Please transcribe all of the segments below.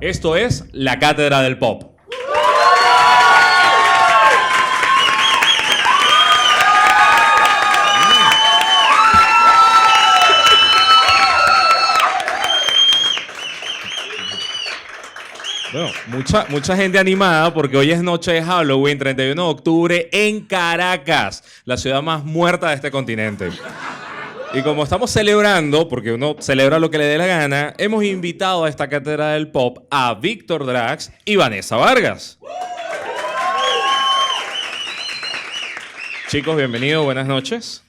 Esto es la Cátedra del Pop. Bueno, mucha gente animada porque hoy es noche de Halloween, 31 de octubre, en Caracas, la ciudad más muerta de este continente. Y como estamos celebrando, porque uno celebra lo que le dé la gana, hemos invitado a esta cátedra del pop a Víctor Drax y Vanessa Vargas. Chicos, bienvenidos, buenas noches.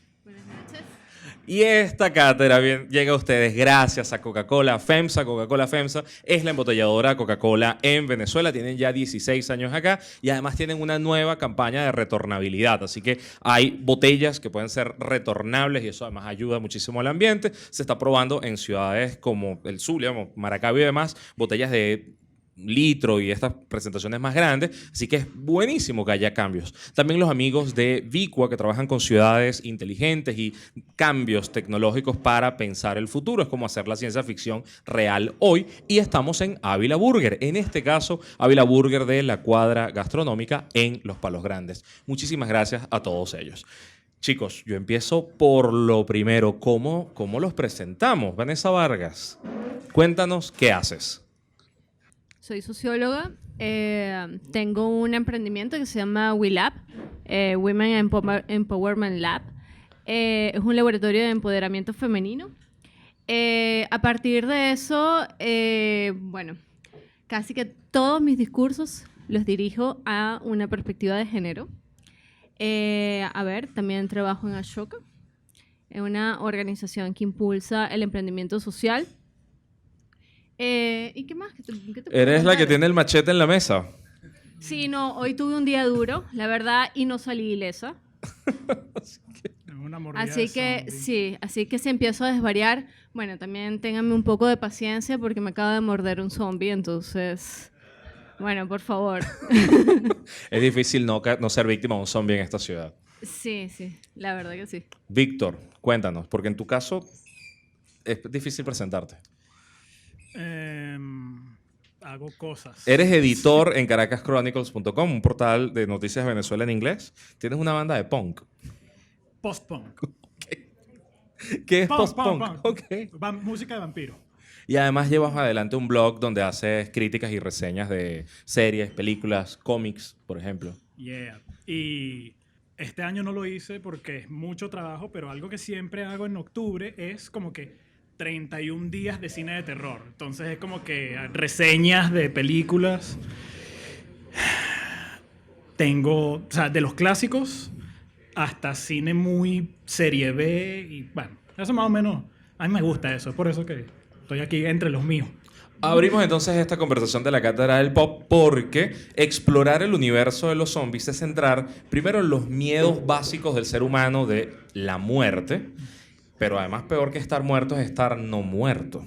Y esta cátedra llega a ustedes gracias a Coca-Cola FEMSA. Coca-Cola FEMSA es la embotelladora Coca-Cola en Venezuela. Tienen ya 16 años acá y además tienen una nueva campaña de retornabilidad. Así que hay botellas que pueden ser retornables y eso además ayuda muchísimo al ambiente. Se está probando en ciudades como el Zulia, Maracaibo y demás, botellas de litro y estas presentaciones más grandes, así que es buenísimo que haya cambios. También los amigos de Vicua que trabajan con ciudades inteligentes y cambios tecnológicos para pensar el futuro, es como hacer la ciencia ficción real hoy, y estamos en Ávila Burger, en este caso Ávila Burger de la Cuadra Gastronómica en Los Palos Grandes. Muchísimas gracias a todos ellos. Chicos, yo empiezo por lo primero. ¿Cómo los presentamos? Vanessa Vargas, cuéntanos qué haces. Soy socióloga, tengo un emprendimiento que se llama WeLab, Women Empowerment Lab. Es un laboratorio de empoderamiento femenino. A partir de eso, bueno, casi que todos mis discursos los dirijo a una perspectiva de género. También trabajo en Ashoka, en una organización que impulsa el emprendimiento social. ¿Y qué más? ¿Qué te ¿Eres la que tiene el machete en la mesa? Sí, no, hoy tuve un día duro, la verdad, y no salí ilesa. Así que si empiezo a desvariar, bueno, también ténganme un poco de paciencia porque me acaba de morder un zombie, entonces, bueno, por favor. Es difícil no ser víctima de un zombie en esta ciudad. Sí, la verdad que sí. Víctor, cuéntanos, porque en tu caso es difícil presentarte. Hago cosas. Eres editor en caracaschronicles.com, un portal de noticias de Venezuela en inglés. Tienes una banda de punk. Post-punk. Okay. ¿Qué es post-punk? Okay. Música de vampiro. Y además llevas adelante un blog donde haces críticas y reseñas de series, películas, cómics, por ejemplo. Yeah. Y este año no lo hice porque es mucho trabajo, pero algo que siempre hago en octubre es como que 31 días de cine de terror. Entonces es como que reseñas de películas. Tengo, o sea, de los clásicos hasta cine muy serie B. Y bueno, eso más o menos, a mí me gusta eso. Es por eso que estoy aquí entre los míos. Abrimos entonces esta conversación de la Cátedra del Pop porque explorar el universo de los zombies es centrar primero en los miedos básicos del ser humano de la muerte. Pero además peor que estar muerto es estar no muerto.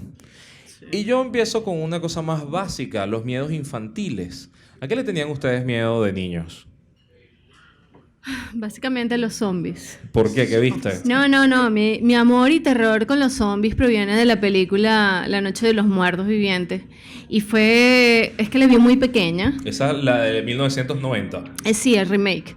Sí. Y yo empiezo con una cosa más básica, los miedos infantiles. ¿A qué le tenían ustedes miedo de niños? Básicamente los zombies. ¿Por qué? ¿Qué viste? No. Mi amor y terror con los zombies proviene de la película La Noche de los Muertos Vivientes. Y es que la vi muy pequeña. Esa es la de 1990. Sí, el remake.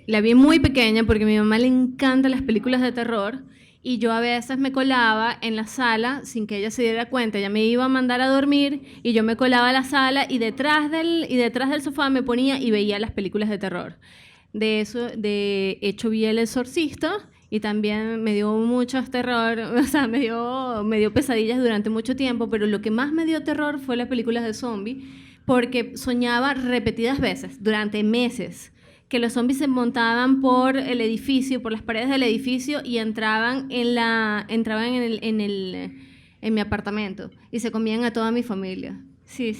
La vi muy pequeña porque a mi mamá le encantan las películas de terror y yo a veces me colaba en la sala sin que ella se diera cuenta. Ella me iba a mandar a dormir y yo me colaba a la sala y detrás del sofá me ponía y veía las películas de terror. De hecho vi El Exorcista y también me dio mucho terror, o sea, me dio pesadillas durante mucho tiempo, pero lo que más me dio terror fue las películas de zombies porque soñaba repetidas veces durante meses que los zombies se montaban por el edificio, por las paredes del edificio y entraban en mi apartamento y se comían a toda mi familia. Sí.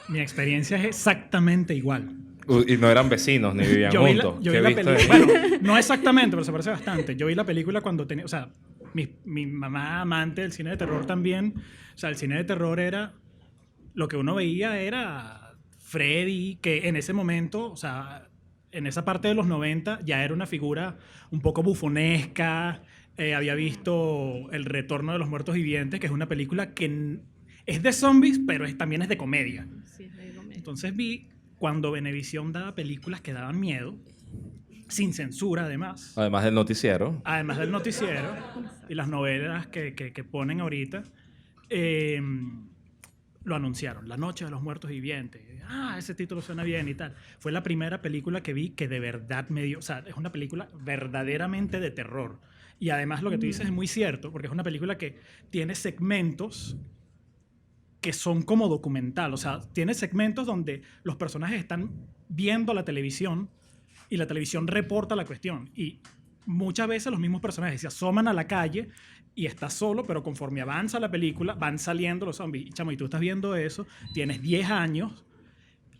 Mi experiencia es exactamente igual. Y no eran vecinos ni vivían juntos. Yo vi la película. Bueno, no exactamente, pero se parece bastante. Yo vi la película cuando tenía, o sea, mi mamá amante del cine de terror también. O sea, el cine de terror era lo que uno veía era Freddy, que en ese momento, o sea, en esa parte de los 90 ya era una figura un poco bufonesca. Había visto El Retorno de los Muertos Vivientes, que es una película que es de zombies, pero también es de comedia. Sí, es de comedia. Entonces vi cuando Venevisión daba películas que daban miedo, sin censura además. Además del noticiero. Además del noticiero y las novelas que ponen ahorita, lo anunciaron, La Noche de los Muertos Vivientes. Ese título suena bien y tal. Fue la primera película que vi que de verdad me dio, o sea, es una película verdaderamente de terror. Y además lo que tú dices es muy cierto, porque es una película que tiene segmentos que son como documental, o sea, tiene segmentos donde los personajes están viendo la televisión y la televisión reporta la cuestión. Y muchas veces los mismos personajes se asoman a la calle y está solo, pero conforme avanza la película van saliendo los zombies. Y, chamo, y tú estás viendo eso, tienes 10 años,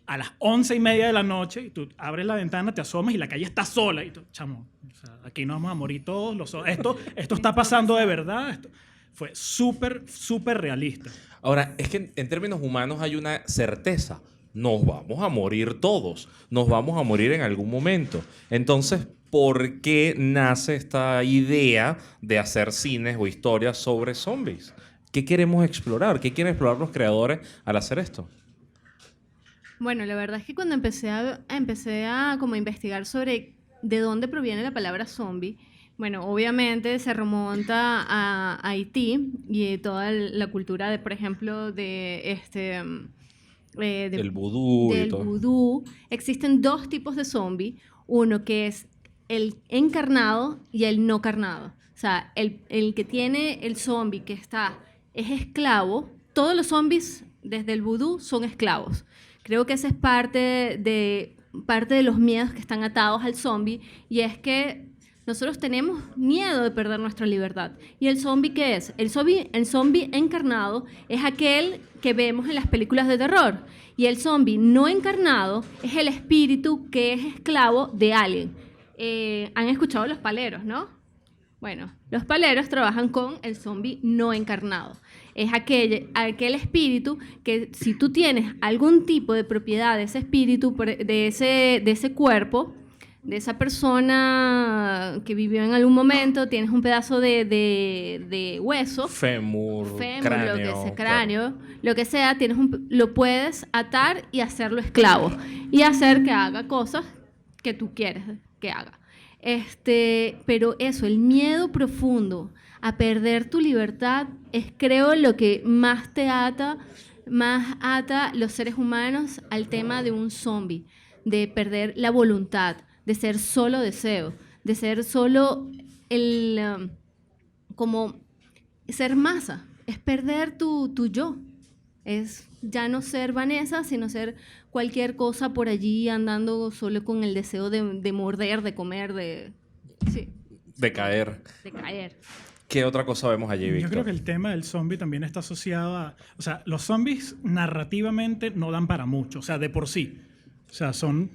a las 11:30 de la noche, y tú abres la ventana, te asomas y la calle está sola. Y tú, chamo, o sea, aquí nos vamos a morir todos. Esto está pasando de verdad. Esto fue súper, súper realista. Ahora, es que en términos humanos hay una certeza. Nos vamos a morir todos. Nos vamos a morir en algún momento. Entonces, ¿por qué nace esta idea de hacer cines o historias sobre zombies? ¿Qué queremos explorar? ¿Qué quieren explorar los creadores al hacer esto? Bueno, la verdad es que cuando empecé a como investigar sobre de dónde proviene la palabra zombie, bueno, obviamente se remonta a Haití y toda la cultura de, por ejemplo, Del vudú y del todo. vudú. Existen dos tipos de zombie, uno que es el encarnado y el no carnado. O sea, el que tiene el zombie que es esclavo. Todos los zombies desde el vudú son esclavos. Creo que esa es parte de los miedos que están atados al zombie, y es que nosotros tenemos miedo de perder nuestra libertad. ¿Y el zombie qué es? El zombie encarnado es aquel que vemos en las películas de terror. Y el zombie no encarnado es el espíritu que es esclavo de alguien. Han escuchado los paleros, ¿no? Bueno, los paleros trabajan con el zombie no encarnado. Es aquel espíritu que, si tú tienes algún tipo de propiedad de ese espíritu, de ese cuerpo, de esa persona que vivió en algún momento, tienes un pedazo de hueso, Fémur, cráneo, cráneo, lo que sea, lo puedes atar y hacerlo esclavo y hacer que haga cosas que tú quieres que haga. Pero eso, el miedo profundo a perder tu libertad es, creo, lo que más ata los seres humanos al tema de un zombie, de perder la voluntad, de ser solo deseo, de ser solo como ser masa, es perder tu yo, es ya no ser Vanessa, sino ser cualquier cosa por allí andando solo con el deseo de morder, de comer, de caer. De caer. ¿Qué otra cosa vemos allí, Víctor? Yo creo que el tema del zombie también está asociado a... O sea, los zombies narrativamente no dan para mucho, o sea, de por sí. O sea, son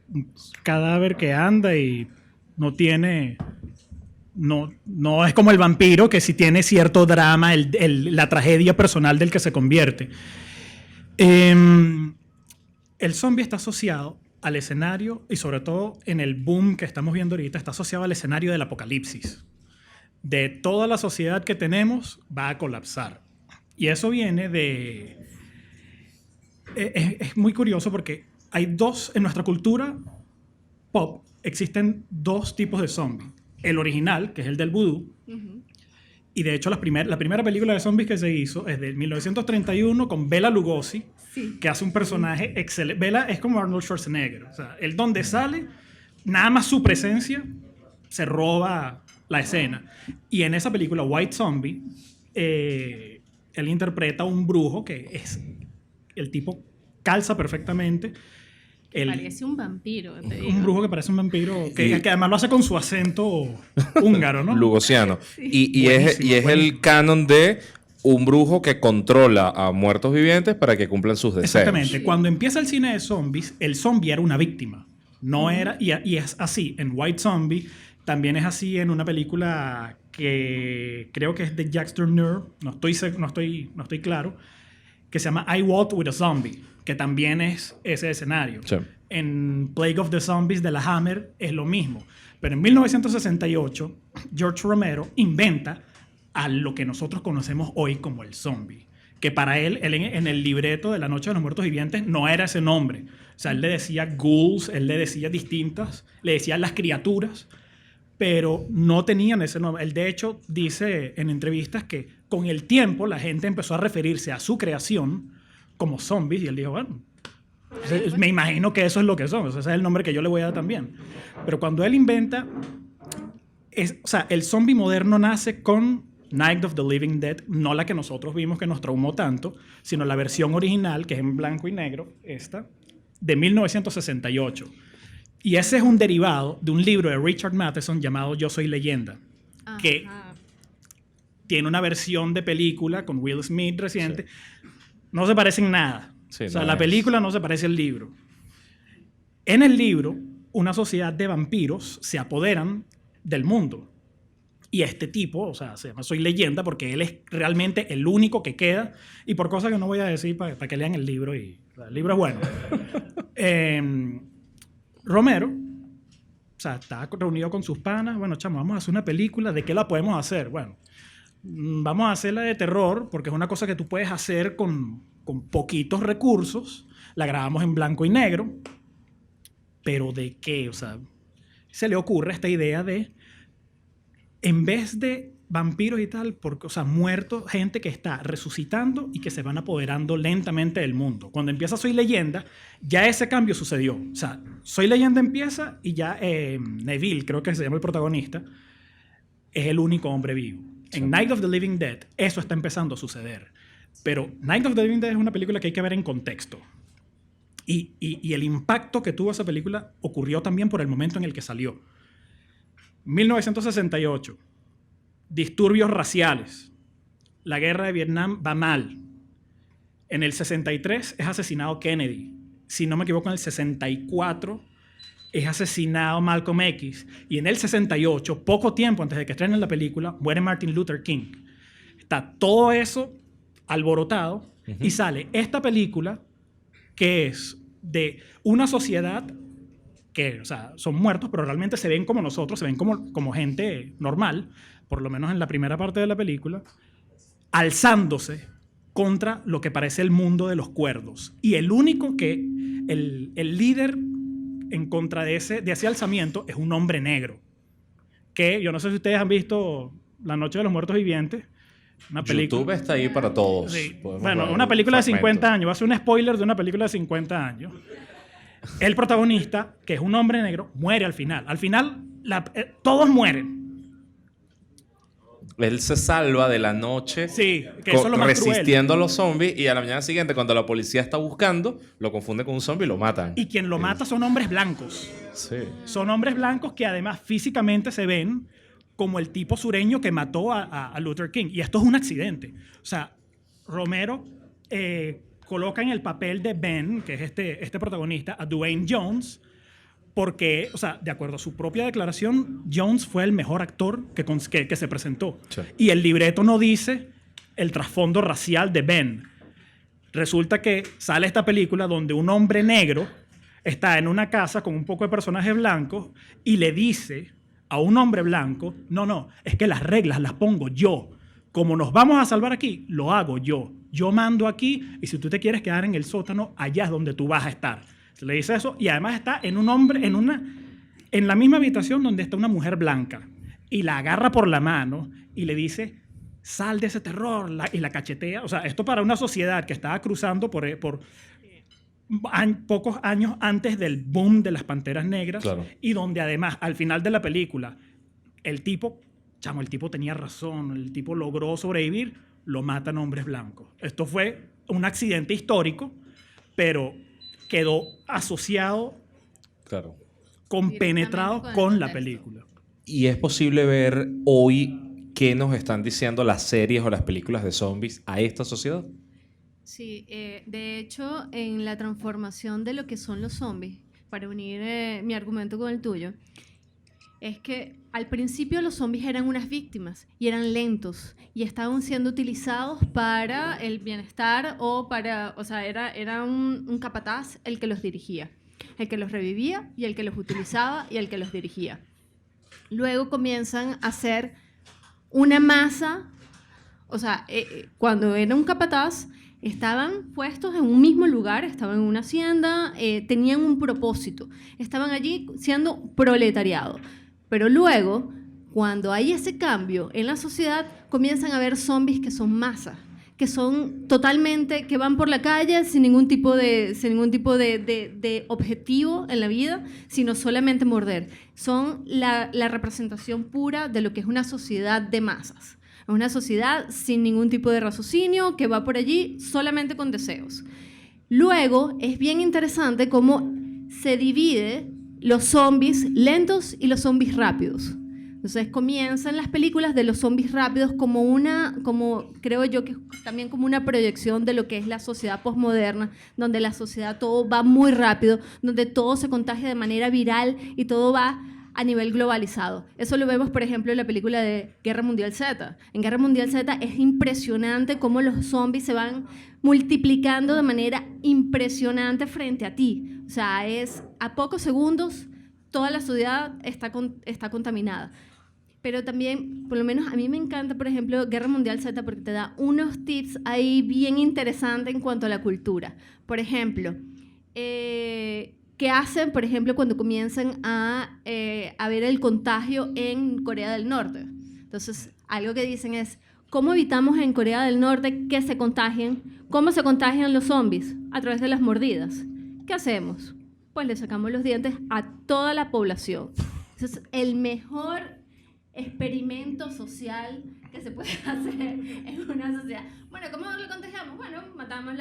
un cadáver que anda y no tiene... No es como el vampiro, que sí tiene cierto drama, la tragedia personal del que se convierte. El zombie está asociado al escenario, y sobre todo en el boom que estamos viendo ahorita, está asociado al escenario del apocalipsis. De toda la sociedad que tenemos va a colapsar. Y eso viene de... Es muy curioso porque en nuestra cultura pop existen dos tipos de zombies. El original, que es el del vudú, y de hecho la primera película de zombies que se hizo es de 1931 con Bela Lugosi, sí, que hace un personaje excelente. Bela es como Arnold Schwarzenegger, o sea, él donde sale, nada más su presencia se roba la escena. Y en esa película, White Zombie, él interpreta a un brujo que es... El tipo calza perfectamente. Parece un vampiro, te digo. Un brujo que parece un vampiro, que además lo hace con su acento húngaro, ¿no? Lugosiano. Sí. Y es el canon de un brujo que controla a muertos vivientes para que cumplan sus deseos. Exactamente. Cuando empieza el cine de zombies, el zombie era una víctima. No era... Y es así en White Zombie. También es así en una película que creo que es de Jacques Tourneur, no estoy claro, que se llama I Walked with a Zombie, que también es ese escenario. Sí. En Plague of the Zombies de la Hammer es lo mismo. Pero en 1968, George Romero inventa a lo que nosotros conocemos hoy como el zombie. Que para él en el libreto de La Noche de los Muertos Vivientes no era ese nombre. O sea, él le decía ghouls, él le decía distintas, le decía las criaturas, pero no tenían ese nombre. Él, de hecho, dice en entrevistas que con el tiempo la gente empezó a referirse a su creación como zombies, y él dijo, bueno, me imagino que eso es lo que son, o sea, ese es el nombre que yo le voy a dar también. Pero cuando él inventa, o sea, el zombie moderno nace con Night of the Living Dead, no la que nosotros vimos que nos traumó tanto, sino la versión original, que es en blanco y negro, esta, de 1968. Y ese es un derivado de un libro de Richard Matheson llamado Yo Soy Leyenda, que tiene una versión de película con Will Smith reciente. Sí. No se parecen nada. Sí, o sea, la película no se parece al libro. En el libro, una sociedad de vampiros se apoderan del mundo. Y este tipo, o sea, se llama Soy Leyenda porque él es realmente el único que queda. Y por cosas que no voy a decir para que lean el libro. Y, o sea, el libro es bueno. Romero, o sea, está reunido con sus panas. Bueno, chamo, vamos a hacer una película. ¿De qué la podemos hacer? Bueno, vamos a hacerla de terror porque es una cosa que tú puedes hacer con poquitos recursos. La grabamos en blanco y negro. ¿Pero de qué? O sea, se le ocurre esta idea de, en vez de vampiros y tal, porque, o sea, muertos, gente que está resucitando y que se van apoderando lentamente del mundo. Cuando empieza Soy Leyenda, ya ese cambio sucedió. O sea, Soy Leyenda empieza y ya Neville, creo que se llama el protagonista, es el único hombre vivo. Sí. En Night of the Living Dead, eso está empezando a suceder. Pero Night of the Living Dead es una película que hay que ver en contexto. Y el impacto que tuvo esa película ocurrió también por el momento en el que salió. 1968. Disturbios raciales. La guerra de Vietnam va mal. En el 63 es asesinado Kennedy. Si no me equivoco, en el 64 es asesinado Malcolm X. Y en el 68, poco tiempo antes de que estrenen la película, muere Martin Luther King. Está todo eso alborotado y sale esta película que es de una sociedad que, o sea, son muertos, pero realmente se ven como nosotros, se ven como gente normal, por lo menos en la primera parte de la película, alzándose contra lo que parece el mundo de los cuerdos. Y el único que, el líder en contra de ese alzamiento es un hombre negro. Que yo no sé si ustedes han visto La Noche de los Muertos Vivientes. Una película. YouTube está ahí para todos. Sí. Bueno, una película de 50 años. Va a ser un spoiler de una película de 50 años. El protagonista, que es un hombre negro, muere al final. Al final, todos mueren. Él se salva de la noche, sí, que eso es lo más resistiendo cruel. a los zombies, y a la mañana siguiente, cuando la policía está buscando, lo confunde con un zombie y lo matan. Y quien lo mata son hombres blancos. Sí. Son hombres blancos que además físicamente se ven como el tipo sureño que mató a Luther King. Y esto es un accidente. O sea, Romero coloca en el papel de Ben, que es este protagonista, a Dwayne Jones, porque, o sea, de acuerdo a su propia declaración, Jones fue el mejor actor que se presentó. Sí. Y el libreto no dice el trasfondo racial de Ben. Resulta que sale esta película donde un hombre negro está en una casa con un poco de personajes blancos y le dice a un hombre blanco, no, es que las reglas las pongo yo. Como nos vamos a salvar aquí, lo hago yo. Yo mando aquí y si tú te quieres quedar en el sótano, allá es donde tú vas a estar. Se le dice eso y además está en la misma habitación donde está una mujer blanca y la agarra por la mano y le dice, sal de ese terror, y la cachetea. O sea, esto para una sociedad que estaba cruzando por pocos años antes del boom de las Panteras Negras, claro. Y donde además al final de la película el tipo tenía razón, el tipo logró sobrevivir, lo matan hombres blancos. Esto fue un accidente histórico, pero quedó asociado, claro, compenetrado con la película. ¿Y es posible ver hoy qué nos están diciendo las series o las películas de zombies a esta sociedad? Sí, de hecho, en la transformación de lo que son los zombies, para unir mi argumento con el tuyo, es que al principio los zombies eran unas víctimas y eran lentos y estaban siendo utilizados para el bienestar o sea, era un capataz el que los dirigía, el que los revivía y el que los utilizaba y el que los dirigía. Luego comienzan a ser una masa o sea, cuando era un capataz, estaban puestos en un mismo lugar, estaban en una hacienda, tenían un propósito, estaban allí siendo proletariado. Pero luego, cuando hay ese cambio en la sociedad, comienzan a haber zombies que son masas, que son totalmente, que van por la calle sin ningún tipo de objetivo en la vida, sino solamente morder. Son la representación pura de lo que es una sociedad de masas. Es una sociedad sin ningún tipo de raciocinio, que va por allí solamente con deseos. Luego, es bien interesante cómo se divide los zombies lentos y los zombies rápidos. Entonces comienzan las películas de los zombies rápidos como creo yo que también como una proyección de lo que es la sociedad posmoderna, donde la sociedad todo va muy rápido, donde todo se contagia de manera viral y todo va a nivel globalizado. Eso lo vemos, por ejemplo, en la película de Guerra Mundial Z. En Guerra Mundial Z es impresionante cómo los zombies se van multiplicando de manera impresionante frente a ti. O sea, es a pocos segundos toda la ciudad está contaminada. Pero también, por lo menos a mí me encanta, por ejemplo, Guerra Mundial Z porque te da unos tips ahí bien interesantes en cuanto a la cultura. Por ejemplo, ¿qué hacen, por ejemplo, cuando comienzan a ver el contagio en Corea del Norte? Entonces, algo que dicen es, ¿cómo evitamos en Corea del Norte que se contagien? ¿Cómo se contagian los zombies? A través de las mordidas. ¿Qué hacemos? Pues le sacamos los dientes a toda la población. Ese es el mejor experimento social que se puede hacer en una sociedad. Bueno, ¿cómo lo contagiamos? Bueno, matamos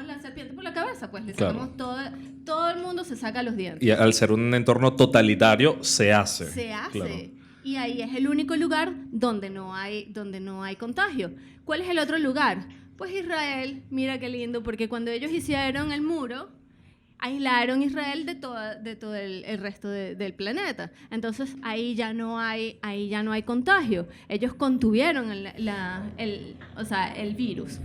la serpiente por la cabeza, pues le sacamos todo el mundo se saca los dientes. Y al ser un entorno totalitario, se hace. Se hace. Claro. Y ahí es el único lugar donde no hay contagio. ¿Cuál es el otro lugar? Pues Israel, mira qué lindo, porque cuando ellos hicieron el muro, aislaron Israel de todo el resto del planeta. Entonces ahí ya no hay contagio. Ellos contuvieron el virus.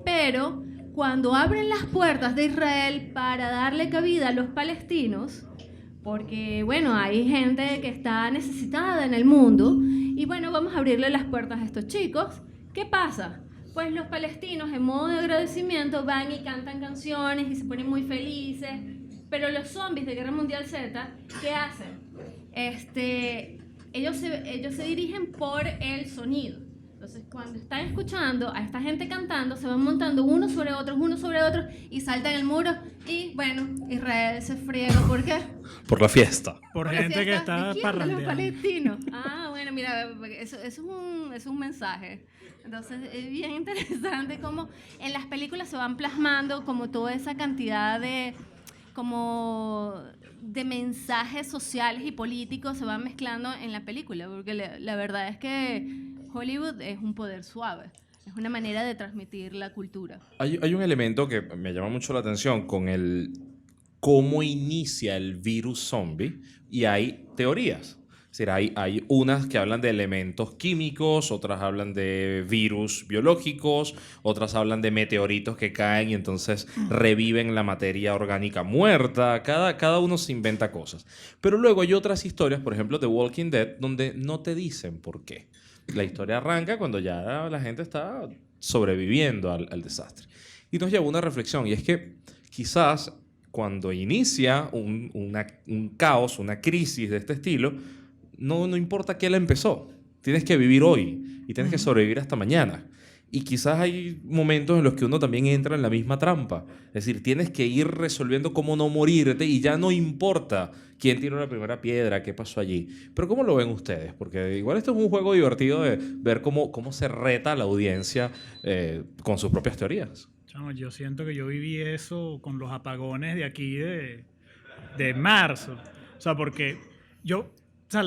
Pero cuando abren las puertas de Israel para darle cabida a los palestinos, porque bueno, hay gente que está necesitada en el mundo, y bueno, vamos a abrirle las puertas a estos chicos, ¿qué pasa? Pues los palestinos, en modo de agradecimiento, van y cantan canciones y se ponen muy felices. Pero los zombies de Guerra Mundial Z, ¿qué hacen? Ellos se dirigen por el sonido. Entonces, cuando están escuchando a esta gente cantando, se van montando unos sobre otros, y saltan el muro. Y bueno, Israel se friega. ¿Por qué? Por la fiesta. Por gente que está parrandeando. Los palestinos. Bueno, mira, eso es un mensaje. Entonces es bien interesante cómo en las películas se van plasmando como toda esa cantidad de mensajes sociales y políticos se van mezclando en la película, porque la verdad es que Hollywood es un poder suave, es una manera de transmitir la cultura. Hay un elemento que me llama mucho la atención con cómo inicia el virus zombie, y hay teorías. Es decir, hay unas que hablan de elementos químicos, otras hablan de virus biológicos, otras hablan de meteoritos que caen y entonces reviven la materia orgánica muerta. Cada uno se inventa cosas. Pero luego hay otras historias, por ejemplo, The Walking Dead, donde no te dicen por qué. La historia arranca cuando ya la gente está sobreviviendo al desastre. Y nos lleva a una reflexión, y es que quizás cuando inicia un caos, una crisis de este estilo, no importa qué la empezó. Tienes que vivir hoy y tienes que sobrevivir hasta mañana. Y quizás hay momentos en los que uno también entra en la misma trampa. Es decir, tienes que ir resolviendo cómo no morirte y ya no importa quién tiró la primera piedra, qué pasó allí. Pero ¿cómo lo ven ustedes? Porque igual esto es un juego divertido de ver cómo se reta a la audiencia con sus propias teorías. Chamo, yo siento que yo viví eso con los apagones de aquí de marzo. O sea, porque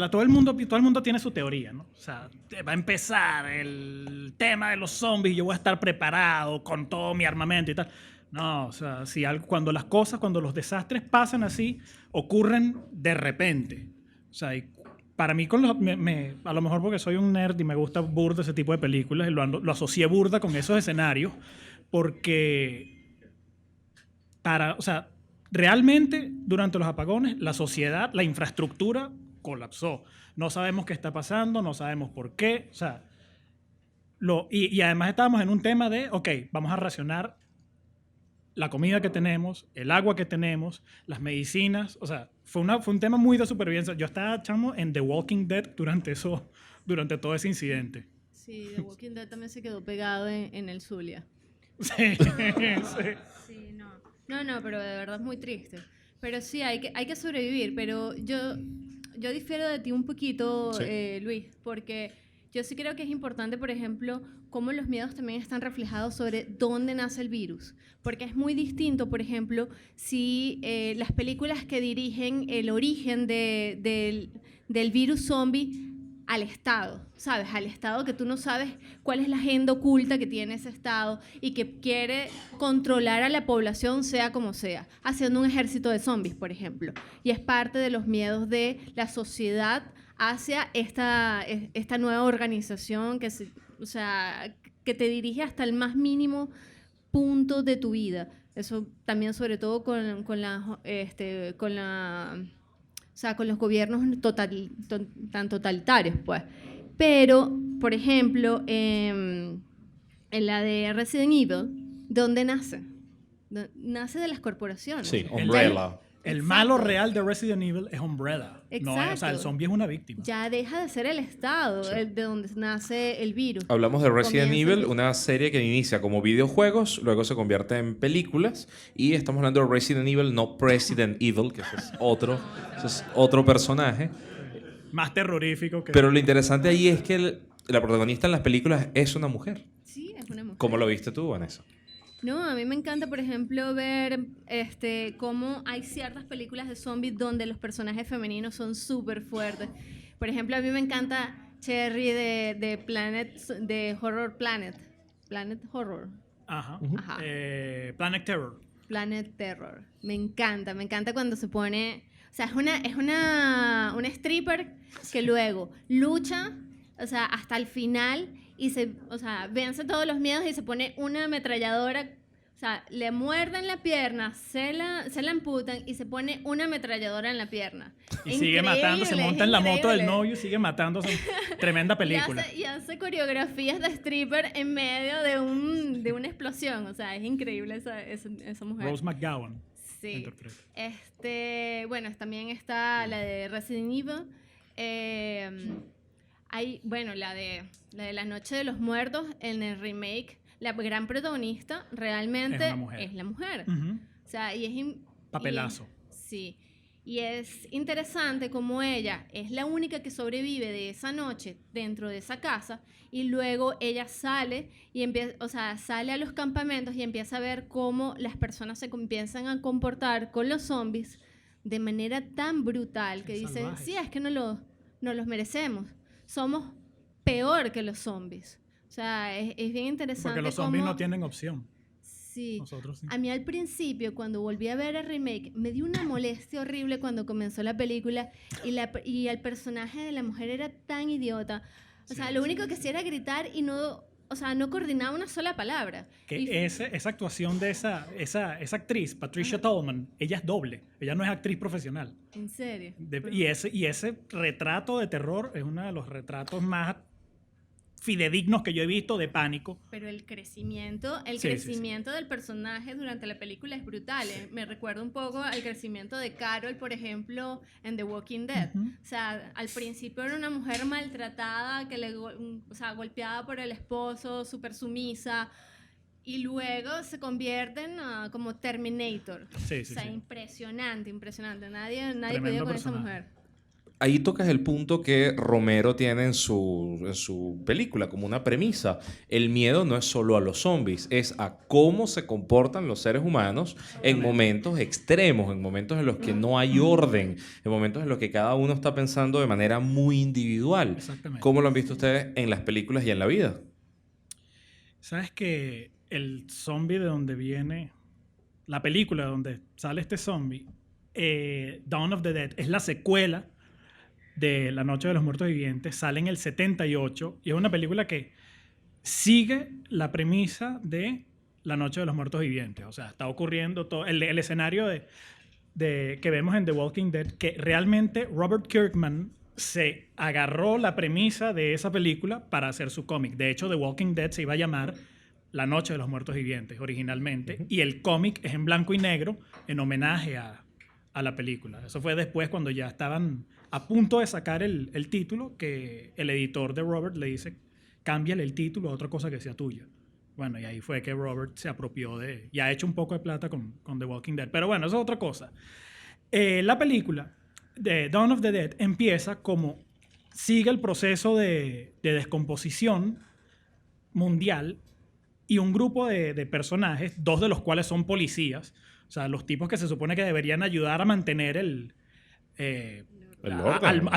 todo el mundo tiene su teoría, ¿no? O sea, va a empezar el tema de los zombies y yo voy a estar preparado con todo mi armamento y tal. No, o sea, cuando los desastres pasan así, ocurren de repente. O sea, para mí, a lo mejor porque soy un nerd y me gusta burda ese tipo de películas, y lo asocié burda con esos escenarios, porque realmente durante los apagones la sociedad, la infraestructura colapsó. No sabemos qué está pasando, no sabemos por qué. O sea, y además estábamos en un tema de, ok, vamos a racionar la comida que tenemos, el agua que tenemos, las medicinas. O sea, fue un tema muy de supervivencia. Yo estaba, chamo, en The Walking Dead durante todo ese incidente. Sí, The Walking Dead también se quedó pegado en el Zulia. Sí, sí. Sí, no. No, pero de verdad es muy triste. Pero sí, hay que sobrevivir. Pero yo difiero de ti un poquito, Sí. Luis, porque yo sí creo que es importante, por ejemplo, cómo los miedos también están reflejados sobre dónde nace el virus. Porque es muy distinto, por ejemplo, si las películas que dirigen el origen del virus zombie al Estado, ¿sabes? Al Estado que tú no sabes cuál es la agenda oculta que tiene ese Estado y que quiere controlar a la población sea como sea, haciendo un ejército de zombies, por ejemplo. Y es parte de los miedos de la sociedad hacia esta nueva organización o sea, que te dirige hasta el más mínimo punto de tu vida. Eso también, sobre todo con los gobiernos tan totalitarios, pues. Pero, por ejemplo, en la de Resident Evil, ¿dónde nace? Nace de las corporaciones. Sí, Umbrella. El Exacto. malo real de Resident Evil es Umbrella. No, o sea, el zombie es una víctima. Ya deja de ser el Estado de donde nace el virus. Hablamos de Resident Comienza- Evil, una serie que inicia como videojuegos, luego se convierte en películas, y estamos hablando de Resident Evil, no President Evil, que ese es otro personaje. Más terrorífico que... Pero lo interesante ahí es que la protagonista en las películas es una mujer. Sí, es una mujer. ¿Cómo lo viste tú, Vanessa? No, a mí me encanta, por ejemplo, ver cómo hay ciertas películas de zombies donde los personajes femeninos son súper fuertes. Por ejemplo, a mí me encanta Cherry de Horror Planet. Planet Horror. Ajá. Ajá. Planet Terror. Planet Terror. Me encanta cuando se pone... O sea, es una stripper que luego lucha, o sea, hasta el final y vence todos los miedos y se pone una ametralladora. O sea, le muerden la pierna, se la amputan y se pone una ametralladora en la pierna. Y sigue matando, se monta en la moto del increíble. novio y sigue matando. Tremenda película. Y hace coreografías de stripper en medio de una explosión. O sea, es increíble esa mujer. Rose McGowan. Sí. Interpreta. Bueno, también está la de Resident Evil. Hay, bueno, la de La Noche de los Muertos en el remake. La gran protagonista realmente es la mujer. Ujú. O sea, Papelazo. Sí. Y es interesante como ella es la única que sobrevive de esa noche dentro de esa casa y luego ella sale y sale a los campamentos y empieza a ver cómo las personas se empiezan a comportar con los zombies de manera tan brutal que dicen, salvajes. sí, es que no los merecemos. Somos peor que los zombies. O sea, es bien interesante. Porque los zombies cómo- no tienen opción. Sí. Nosotros sí. A mí al principio, cuando volví a ver el remake, me dio una molestia horrible cuando comenzó la película y el personaje de la mujer era tan idiota. O sea, lo único que hacía era gritar y no coordinaba una sola palabra. Que Y- esa actuación de esa actriz, Patricia Tallman, ella es doble. Ella no es actriz profesional. En serio. Y ese retrato de terror es uno de los retratos más fidedignos que yo he visto de pánico. Pero el crecimiento Sí. del personaje durante la película es brutal. Me recuerda un poco al crecimiento de Carol, por ejemplo, en The Walking Dead. Ujú. O sea, al principio era una mujer maltratada, golpeada por el esposo, súper sumisa, y luego se convierte en como Terminator. Sí, O sea, sí. impresionante. Nadie Tremendo podía con esa personaje. mujer. Ahí tocas el punto que Romero tiene en su película como una premisa. El miedo no es solo a los zombies, es a cómo se comportan los seres humanos en momentos extremos, en momentos en los que no hay orden, en momentos en los que cada uno está pensando de manera muy individual. Exactamente. ¿Cómo lo han visto ustedes en las películas y en la vida? ¿Sabes que el zombie de donde viene, la película de donde sale este zombie, Dawn of the Dead, es la secuela de La Noche de los Muertos Vivientes, sale en el 78 y es una película que sigue la premisa de La Noche de los Muertos Vivientes. O sea, está ocurriendo todo el escenario que vemos en The Walking Dead, que realmente Robert Kirkman se agarró la premisa de esa película para hacer su cómic. De hecho, The Walking Dead se iba a llamar La Noche de los Muertos Vivientes originalmente, y el cómic es en blanco y negro en homenaje a la película. Eso fue después, cuando ya estaban a punto de sacar el título, que el editor de Robert le dice, cámbiale el título a otra cosa que sea tuya. Bueno, y ahí fue que Robert se apropió y ha hecho un poco de plata con The Walking Dead. Pero bueno, eso es otra cosa. La película de Dawn of the Dead empieza como sigue el proceso de descomposición mundial, y un grupo de personajes, 2 de los cuales son policías, o sea, los tipos que se supone que deberían ayudar a mantener al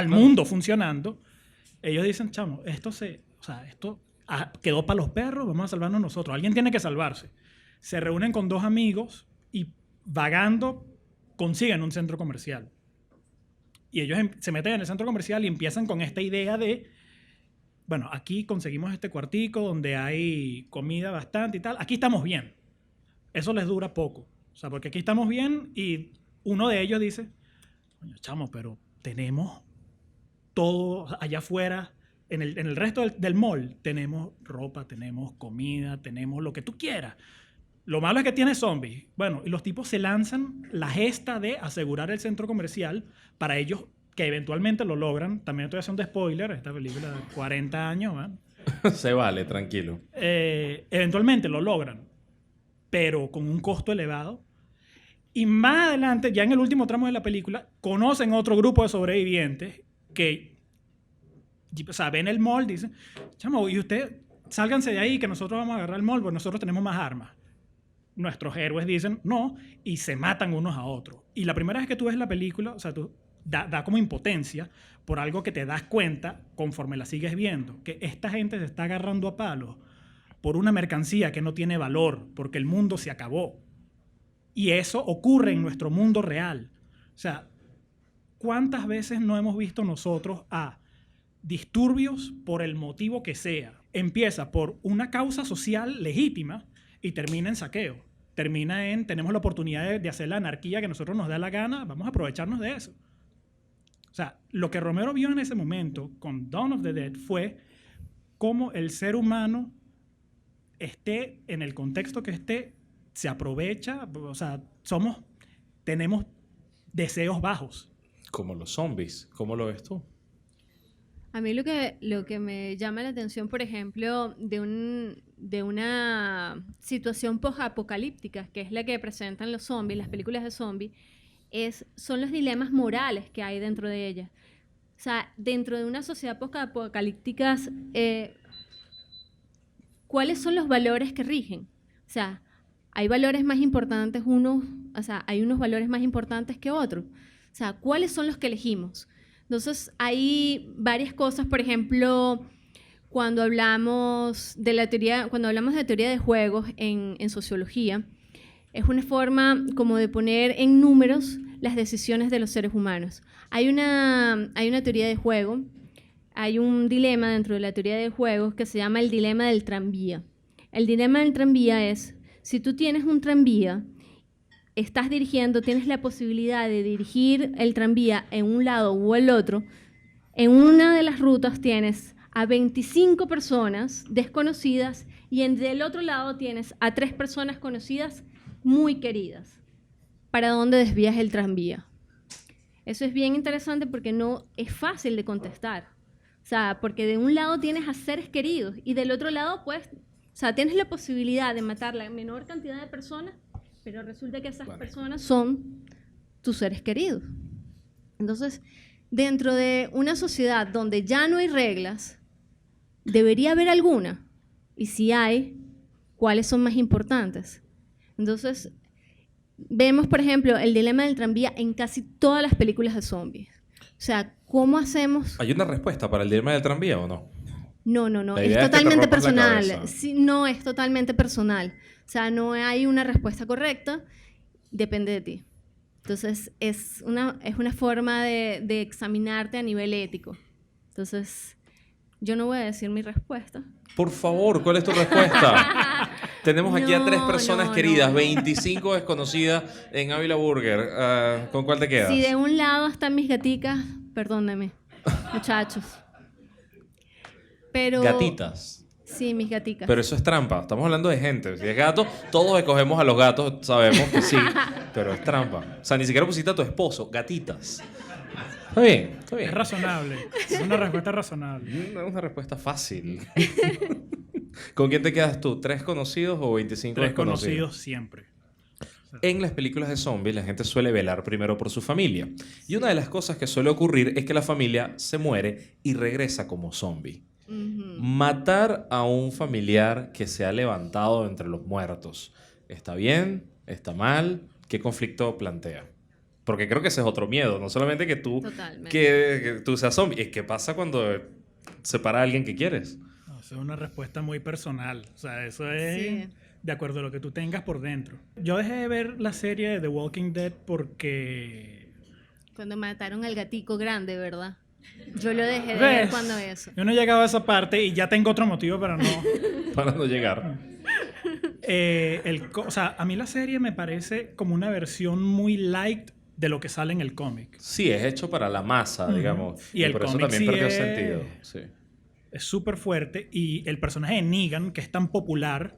mundo funcionando. Ellos dicen, chamo, esto quedó para los perros, vamos a salvarnos nosotros. Alguien tiene que salvarse. Se reúnen con 2 amigos y, vagando, consiguen un centro comercial. Y ellos se meten en el centro comercial y empiezan con esta idea de, bueno, aquí conseguimos este cuartico donde hay comida bastante y tal. Aquí estamos bien. Eso les dura poco. O sea, porque aquí estamos bien, y uno de ellos dice, coño, chamo, pero tenemos todo allá afuera. En el resto del mall tenemos ropa, tenemos comida, tenemos lo que tú quieras. Lo malo es que tiene zombies. Bueno, y los tipos se lanzan la gesta de asegurar el centro comercial para ellos, que eventualmente lo logran. También estoy haciendo spoiler, esta película de 40 años, ¿eh? Se vale, tranquilo. Eventualmente lo logran, pero con un costo elevado. Y más adelante, ya en el último tramo de la película, conocen otro grupo de sobrevivientes que, o sea, ven el mall, dicen, chamo, y usted, sálganse de ahí que nosotros vamos a agarrar el mall porque nosotros tenemos más armas. Nuestros héroes dicen no, y se matan unos a otros. Y la primera vez que tú ves la película, o sea, tú da como impotencia por algo que te das cuenta conforme la sigues viendo, que esta gente se está agarrando a palos por una mercancía que no tiene valor, porque el mundo se acabó. Y eso ocurre en nuestro mundo real. O sea, ¿cuántas veces no hemos visto nosotros a disturbios por el motivo que sea? Empieza por una causa social legítima y termina en saqueo. Termina en, tenemos la oportunidad de hacer la anarquía que a nosotros nos da la gana, vamos a aprovecharnos de eso. O sea, lo que Romero vio en ese momento con Dawn of the Dead fue cómo el ser humano, esté en el contexto que esté, se aprovecha. O sea, tenemos deseos bajos. Como los zombies. ¿Cómo lo ves tú? A mí lo que me llama la atención, por ejemplo, de una situación post-apocalíptica, que es la que presentan los zombies, las películas de zombies, son los dilemas morales que hay dentro de ellas. O sea, dentro de una sociedad post-apocalíptica, ¿cuáles son los valores que rigen? O sea, hay valores más importantes hay unos valores más importantes que otros. O sea, ¿cuáles son los que elegimos? Entonces, hay varias cosas, por ejemplo, cuando hablamos de teoría de juegos en sociología, es una forma como de poner en números las decisiones de los seres humanos. Hay una teoría de juego, hay un dilema dentro de la teoría de juegos que se llama el dilema del tranvía. El dilema del tranvía es, si tú tienes un tranvía, tienes la posibilidad de dirigir el tranvía en un lado o el otro, en una de las rutas tienes a 25 personas desconocidas y del otro lado tienes a 3 personas conocidas muy queridas. ¿Para dónde desvías el tranvía? Eso es bien interesante porque no es fácil de contestar. O sea, porque de un lado tienes a seres queridos y del otro lado, pues, tienes la posibilidad de matar la menor cantidad de personas, pero resulta que esas personas son tus seres queridos. Entonces, dentro de una sociedad donde ya no hay reglas, debería haber alguna. Y si hay, ¿cuáles son más importantes? Entonces, vemos, por ejemplo, el dilema del tranvía en casi todas las películas de zombies. O sea, ¿cómo hacemos? ¿Hay una respuesta para el dilema del tranvía o no? No. Es totalmente personal. Sí, no, es totalmente personal. O sea, no hay una respuesta correcta. Depende de ti. Entonces, es una forma de examinarte a nivel ético. Entonces, yo no voy a decir mi respuesta. Por favor, ¿cuál es tu respuesta? Tenemos aquí a 3 personas queridas, 25 desconocidas en Ávila Burger. ¿Con cuál te quedas? Si de un lado están mis gaticas, perdóname. muchachos. Pero... Gatitas. Sí, mis gaticas. Pero eso es trampa. Estamos hablando de gente. Si es gato, todos escogemos a los gatos, sabemos que sí, pero es trampa. O sea, ni siquiera pusiste a tu esposo. Gatitas. Está bien, está bien. Es razonable. Es una respuesta razonable. No es una respuesta fácil. ¿Con quién te quedas tú? ¿3 conocidos o 25 Tres desconocidos? conocidos siempre. En las películas de zombies, la gente suele velar primero por su familia. Y una de las cosas que suele ocurrir es que la familia se muere y regresa como zombie. Matar a un familiar que se ha levantado entre los muertos. ¿Está bien? ¿Está mal? ¿Qué conflicto plantea? Porque creo que ese es otro miedo. No solamente que tú, que tú seas zombie. Es que pasa cuando se para a alguien que quieres. No, eso es una respuesta muy personal. O sea, eso es de acuerdo a lo que tú tengas por dentro. Yo dejé de ver la serie de The Walking Dead porque... Cuando mataron al gatico grande, ¿verdad? Yo lo dejé de ver cuando eso. Yo no he llegado a esa parte y ya tengo otro motivo para no... Para no llegar. O sea, a mí la serie me parece como una versión muy light de lo que sale en el cómic. Sí, es hecho para la masa, digamos. Y el por eso cómic también sí perdió es... sentido. Sí. Es súper fuerte y el personaje de Negan, que es tan popular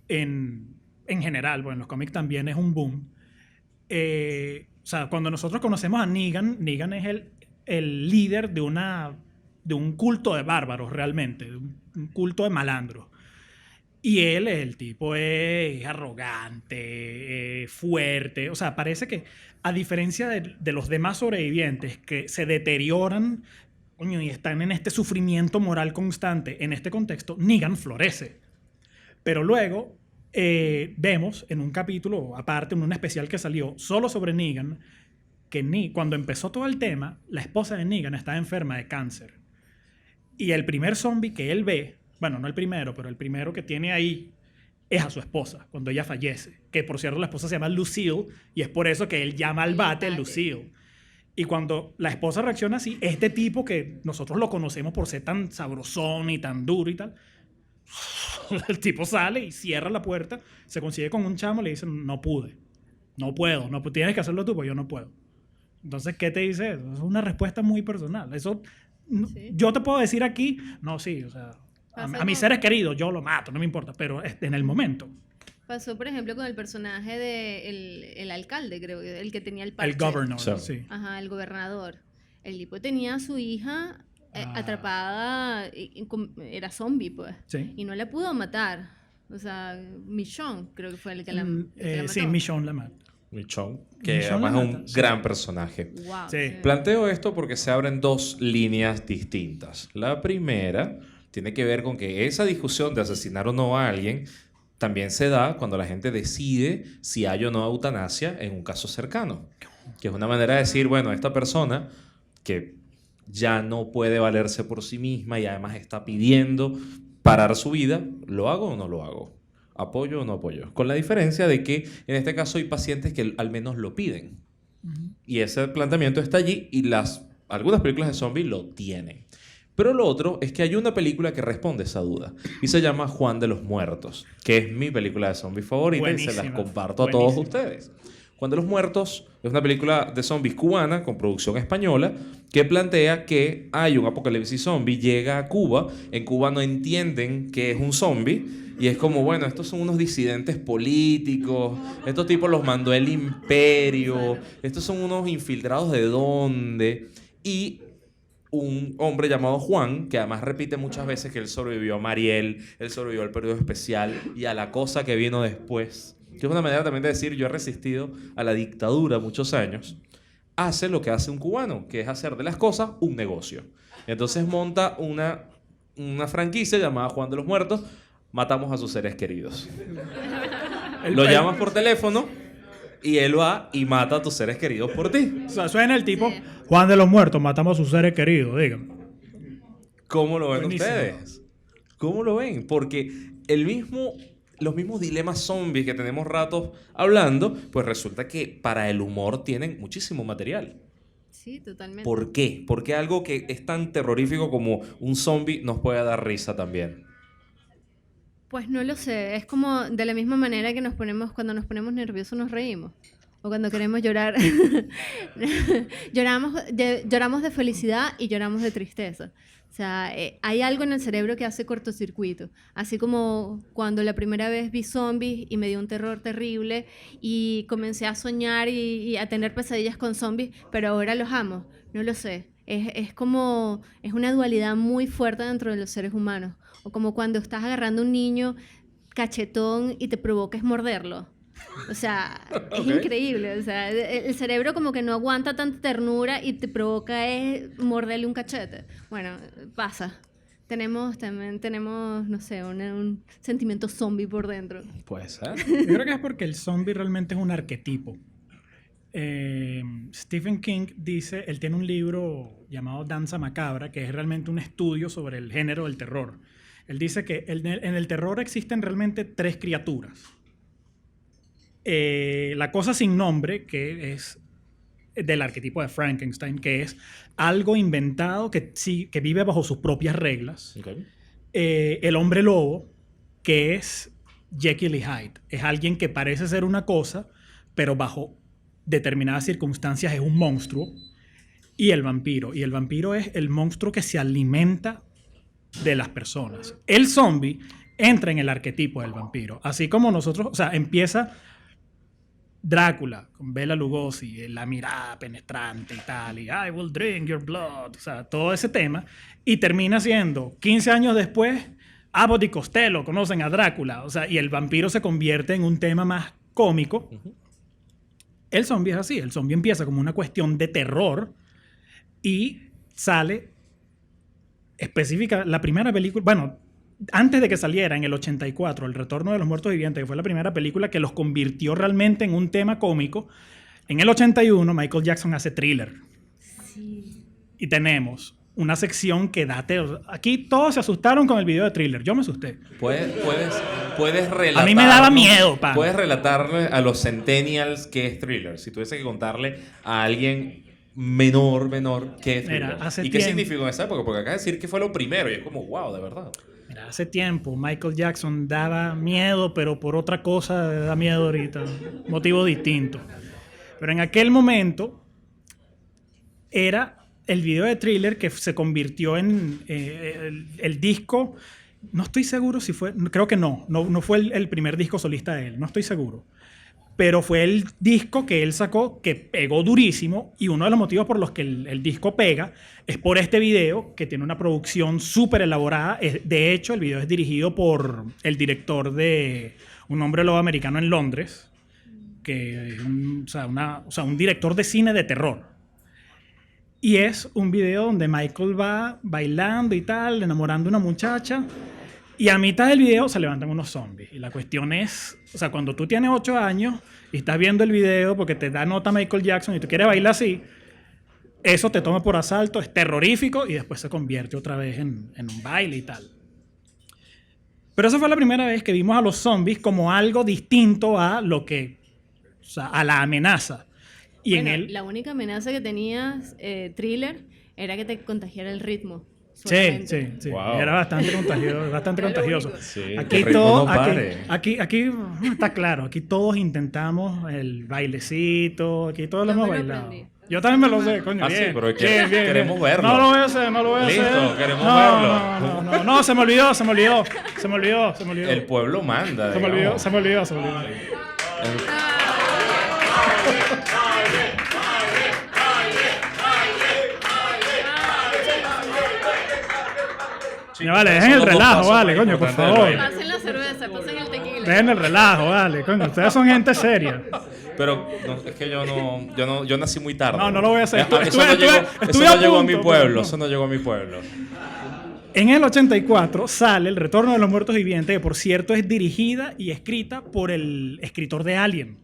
en general, bueno, en los cómics también es un boom. O sea, cuando nosotros conocemos a Negan, Negan es el líder de un culto de bárbaros realmente, de un culto de malandros. Y él, el tipo es arrogante, fuerte. O sea, parece que a diferencia de los demás sobrevivientes que se deterioran, coño, y están en este sufrimiento moral constante, en este contexto, Negan florece. Pero luego vemos en un capítulo aparte, en un especial que salió solo sobre Negan, que cuando empezó todo el tema, la esposa de Negan estaba enferma de cáncer. Y el primer zombie que él ve, bueno, no el primero, pero el primero que tiene ahí es a su esposa, cuando ella fallece. Que por cierto, la esposa se llama Lucille, y es por eso que él llama al bate Lucille. Y cuando la esposa reacciona así, este tipo que nosotros lo conocemos por ser tan sabrosón y tan duro y tal, el tipo sale y cierra la puerta, se consigue con un chamo y le dice, no pude, no puedo, tienes que hacerlo tú, porque yo no puedo. Entonces, ¿qué te dice eso? Es una respuesta muy personal. Eso, sí. Yo te puedo decir aquí, no, sí, o sea, a mis seres queridos yo lo mato, no me importa, pero en el momento. Pasó, por ejemplo, con el personaje de el alcalde, creo, el que tenía el parche. El governor, sí. Ajá, el gobernador. El tipo tenía a su hija atrapada, era zombie, pues. Sí. Y no la pudo matar. O sea, Michonne creo que fue el que la mató. Sí, Michonne la mató. Michonne, que además es un gran personaje. Wow, sí. Planteo esto porque se abren 2 líneas distintas. La primera tiene que ver con que esa discusión de asesinar o no a alguien también se da cuando la gente decide si hay o no eutanasia en un caso cercano. Que es una manera de decir, bueno, esta persona que ya no puede valerse por sí misma y además está pidiendo parar su vida, ¿lo hago o no lo hago? ¿Apoyo o no apoyo? Con la diferencia de que en este caso hay pacientes que al menos lo piden. Y ese planteamiento está allí y algunas películas de zombies lo tienen. Pero lo otro es que hay una película que responde a esa duda y se llama Juan de los Muertos, que es mi película de zombies favorita. Buenísima. Y se las comparto a todos ustedes. Juan de los Muertos es una película de zombies cubana con producción española que plantea que hay un apocalipsis zombie, llega a Cuba, en Cuba no entienden que es un zombie y es como, bueno, estos son unos disidentes políticos, estos tipos los mandó el imperio, estos son unos infiltrados de dónde, y un hombre llamado Juan, que además repite muchas veces que él sobrevivió a Mariel, él sobrevivió al periodo especial y a la cosa que vino después, que es una manera también de decir yo he resistido a la dictadura muchos años, hace lo que hace un cubano, que es hacer de las cosas un negocio. Entonces monta una franquicia llamada Juan de los Muertos, matamos a sus seres queridos. Lo llamas por teléfono y él va y mata a tus seres queridos por ti. O sea, suena el tipo, sí. Juan de los Muertos, matamos a sus seres queridos, díganme. ¿Cómo lo ven Buenísimo. ustedes? ¿Cómo lo ven? Porque los mismos dilemas zombies que tenemos ratos hablando, pues resulta que para el humor tienen muchísimo material. Sí, totalmente. ¿Por qué? Porque algo que es tan terrorífico como un zombie nos puede dar risa también. Pues no lo sé, es como de la misma manera que cuando nos ponemos nerviosos nos reímos. o cuando queremos llorar, lloramos de felicidad y lloramos de tristeza. O sea, hay algo en el cerebro que hace cortocircuito. Así como cuando la primera vez vi zombies y me dio un terror terrible y comencé a soñar y a tener pesadillas con zombies, pero ahora los amo. No lo sé. Es una dualidad muy fuerte dentro de los seres humanos. O como cuando estás agarrando a un niño cachetón y te provoca morderlo. O sea, es increíble. O sea, el cerebro como que no aguanta tanta ternura y te provoca morderle un cachete. Bueno, pasa. Tenemos, no sé, un sentimiento zombie por dentro. Puede ser. Yo creo que es porque el zombie realmente es un arquetipo. Stephen King dice, él tiene un libro llamado Danza Macabra, que es realmente un estudio sobre el género del terror. Él dice que en el terror existen realmente 3 criaturas. La cosa sin nombre, que es del arquetipo de Frankenstein, que es algo inventado que vive bajo sus propias reglas. Okay. El hombre lobo, que es Jekyll y Hyde. Es alguien que parece ser una cosa, pero bajo determinadas circunstancias es un monstruo. Y el vampiro. Y el vampiro es el monstruo que se alimenta de las personas. El zombie entra en el arquetipo del vampiro. Así como nosotros, o sea, empieza Drácula con Bela Lugosi, la mirada penetrante y tal, y I will drink your blood, o sea, todo ese tema, y termina siendo 15 años después Abbott y Costello conocen a Drácula, o sea, y el vampiro se convierte en un tema más cómico. El zombie es así, el zombie empieza como una cuestión de terror y sale específica, la primera película, bueno, antes de que saliera en el 84 El Retorno de los Muertos Vivientes, que fue la primera película que los convirtió realmente en un tema cómico, en el 81 Michael Jackson hace Thriller. Sí. Y tenemos una sección que aquí todos se asustaron con el video de Thriller. Yo me asusté. Puedes relatar. A mí me daba miedo, pa. Puedes relatarle a los centennials qué es Thriller. Si tuviese que contarle a alguien menor qué es Thriller. Mira, ¿Y qué significó en esa época? Porque acá decir que fue lo primero y es como, wow, de verdad. Mira, hace tiempo Michael Jackson daba miedo, pero por otra cosa da miedo ahorita. Motivo distinto. Pero en aquel momento era el video de Thriller que se convirtió en el disco. No estoy seguro si fue, creo que no fue el primer disco solista de él, no estoy seguro. Pero fue el disco que él sacó que pegó durísimo, y uno de los motivos por los que el disco pega es por este video que tiene una producción súper elaborada. De hecho, el video es dirigido por el director de Un hombre lobo americano en Londres, que es un director de cine de terror. Y es un video donde Michael va bailando y tal, enamorando a una muchacha. Y a mitad del video se levantan unos zombies. Y la cuestión es, o sea, cuando tú tienes 8 años y estás viendo el video porque te da nota Michael Jackson y tú quieres bailar así, eso te toma por asalto, es terrorífico y después se convierte otra vez en un baile y tal. Pero esa fue la primera vez que vimos a los zombies como algo distinto a lo que, o sea, a la amenaza. Y bueno, la única amenaza que tenías, Thriller, era que te contagiara el ritmo. Sí. Wow. Era bastante contagioso. Sí, aquí todo, aquí está claro, aquí todos intentamos el bailecito, aquí todos lo hemos bailado. Yo también me lo sé, coño. Sí, pero es que queremos verlo. No lo voy a hacer. Listo, queremos verlo. No, se me olvidó. El pueblo manda. Se me olvidó. Vale, dejen el relajo, vale, coño, por favor. Pasen la cerveza, pasen el tequila. Dejen el relajo, vale, coño. Ustedes son gente seria. Pero no, es que yo nací muy tarde. No lo voy a hacer. Eso no llegó a mi pueblo. Eso no llegó a mi pueblo. En el 84 sale El Retorno de los Muertos Vivientes, que por cierto es dirigida y escrita por el escritor de Alien.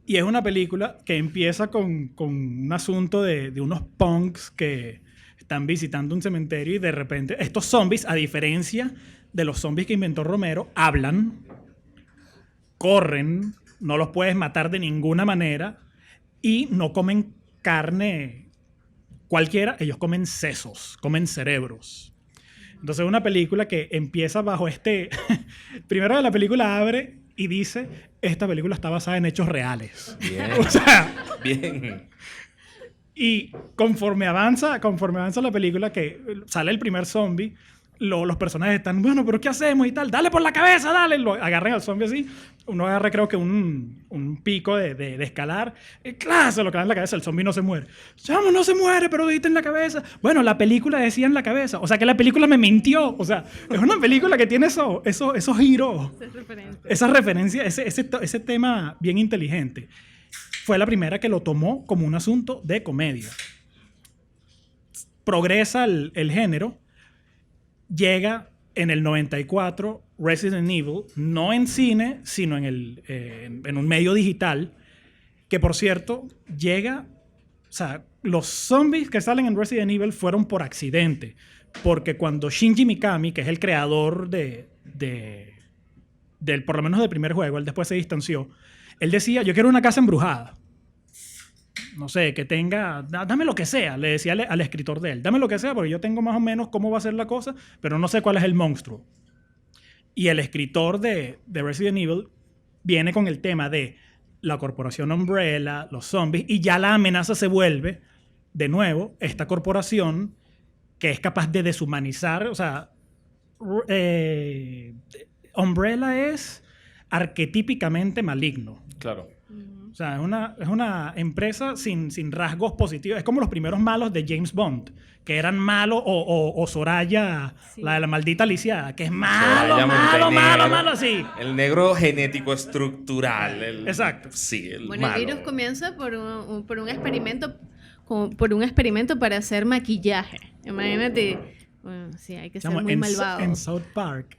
Y es una película que empieza con un asunto de unos punks que están visitando un cementerio y de repente estos zombies, a diferencia de los zombies que inventó Romero, hablan, corren, no los puedes matar de ninguna manera y no comen carne cualquiera, ellos comen sesos, comen cerebros. Entonces es una película que empieza bajo primero la película abre y dice, esta película está basada en hechos reales. Bien. O sea, Bien. y conforme avanza la película, que sale el primer zombie, los personajes están, bueno, pero ¿qué hacemos y tal? Dale por la cabeza, dale. Lo agarran al zombie así. Uno agarra, creo que un pico de escalar. Claro, se lo cae en la cabeza. El zombie no se muere. Chamo, no se muere, pero diste en la cabeza. Bueno, la película decía en la cabeza. O sea, que la película me mintió. O sea, es una película que tiene esos giros. Esas referencias, ese tema bien inteligente. Fue la primera que lo tomó como un asunto de comedia. Progresa el género. Llega en el 94 Resident Evil, no en cine, sino en un medio digital, que por cierto, llega... O sea, los zombies que salen en Resident Evil fueron por accidente, porque cuando Shinji Mikami, que es el creador del por lo menos del primer juego, él después se distanció, él decía, yo quiero una casa embrujada. No sé, que tenga... Dame lo que sea, le decía al escritor de él. Dame lo que sea, porque yo tengo más o menos cómo va a ser la cosa, pero no sé cuál es el monstruo. Y el escritor de Resident Evil viene con el tema de la corporación Umbrella, los zombies, y ya la amenaza se vuelve, de nuevo, esta corporación que es capaz de deshumanizar. O sea, Umbrella es arquetípicamente maligno. Claro. O sea, es una empresa sin rasgos positivos. Es como los primeros malos de James Bond, que eran malos, o Soraya, sí, la de la maldita lisiada, que es malo, malo, así. El negro genético estructural. Exacto. Sí, el bueno, malo. El virus comienza por un experimento para hacer maquillaje. Imagínate. Bueno, sí, hay que ser muy malvado. En South Park,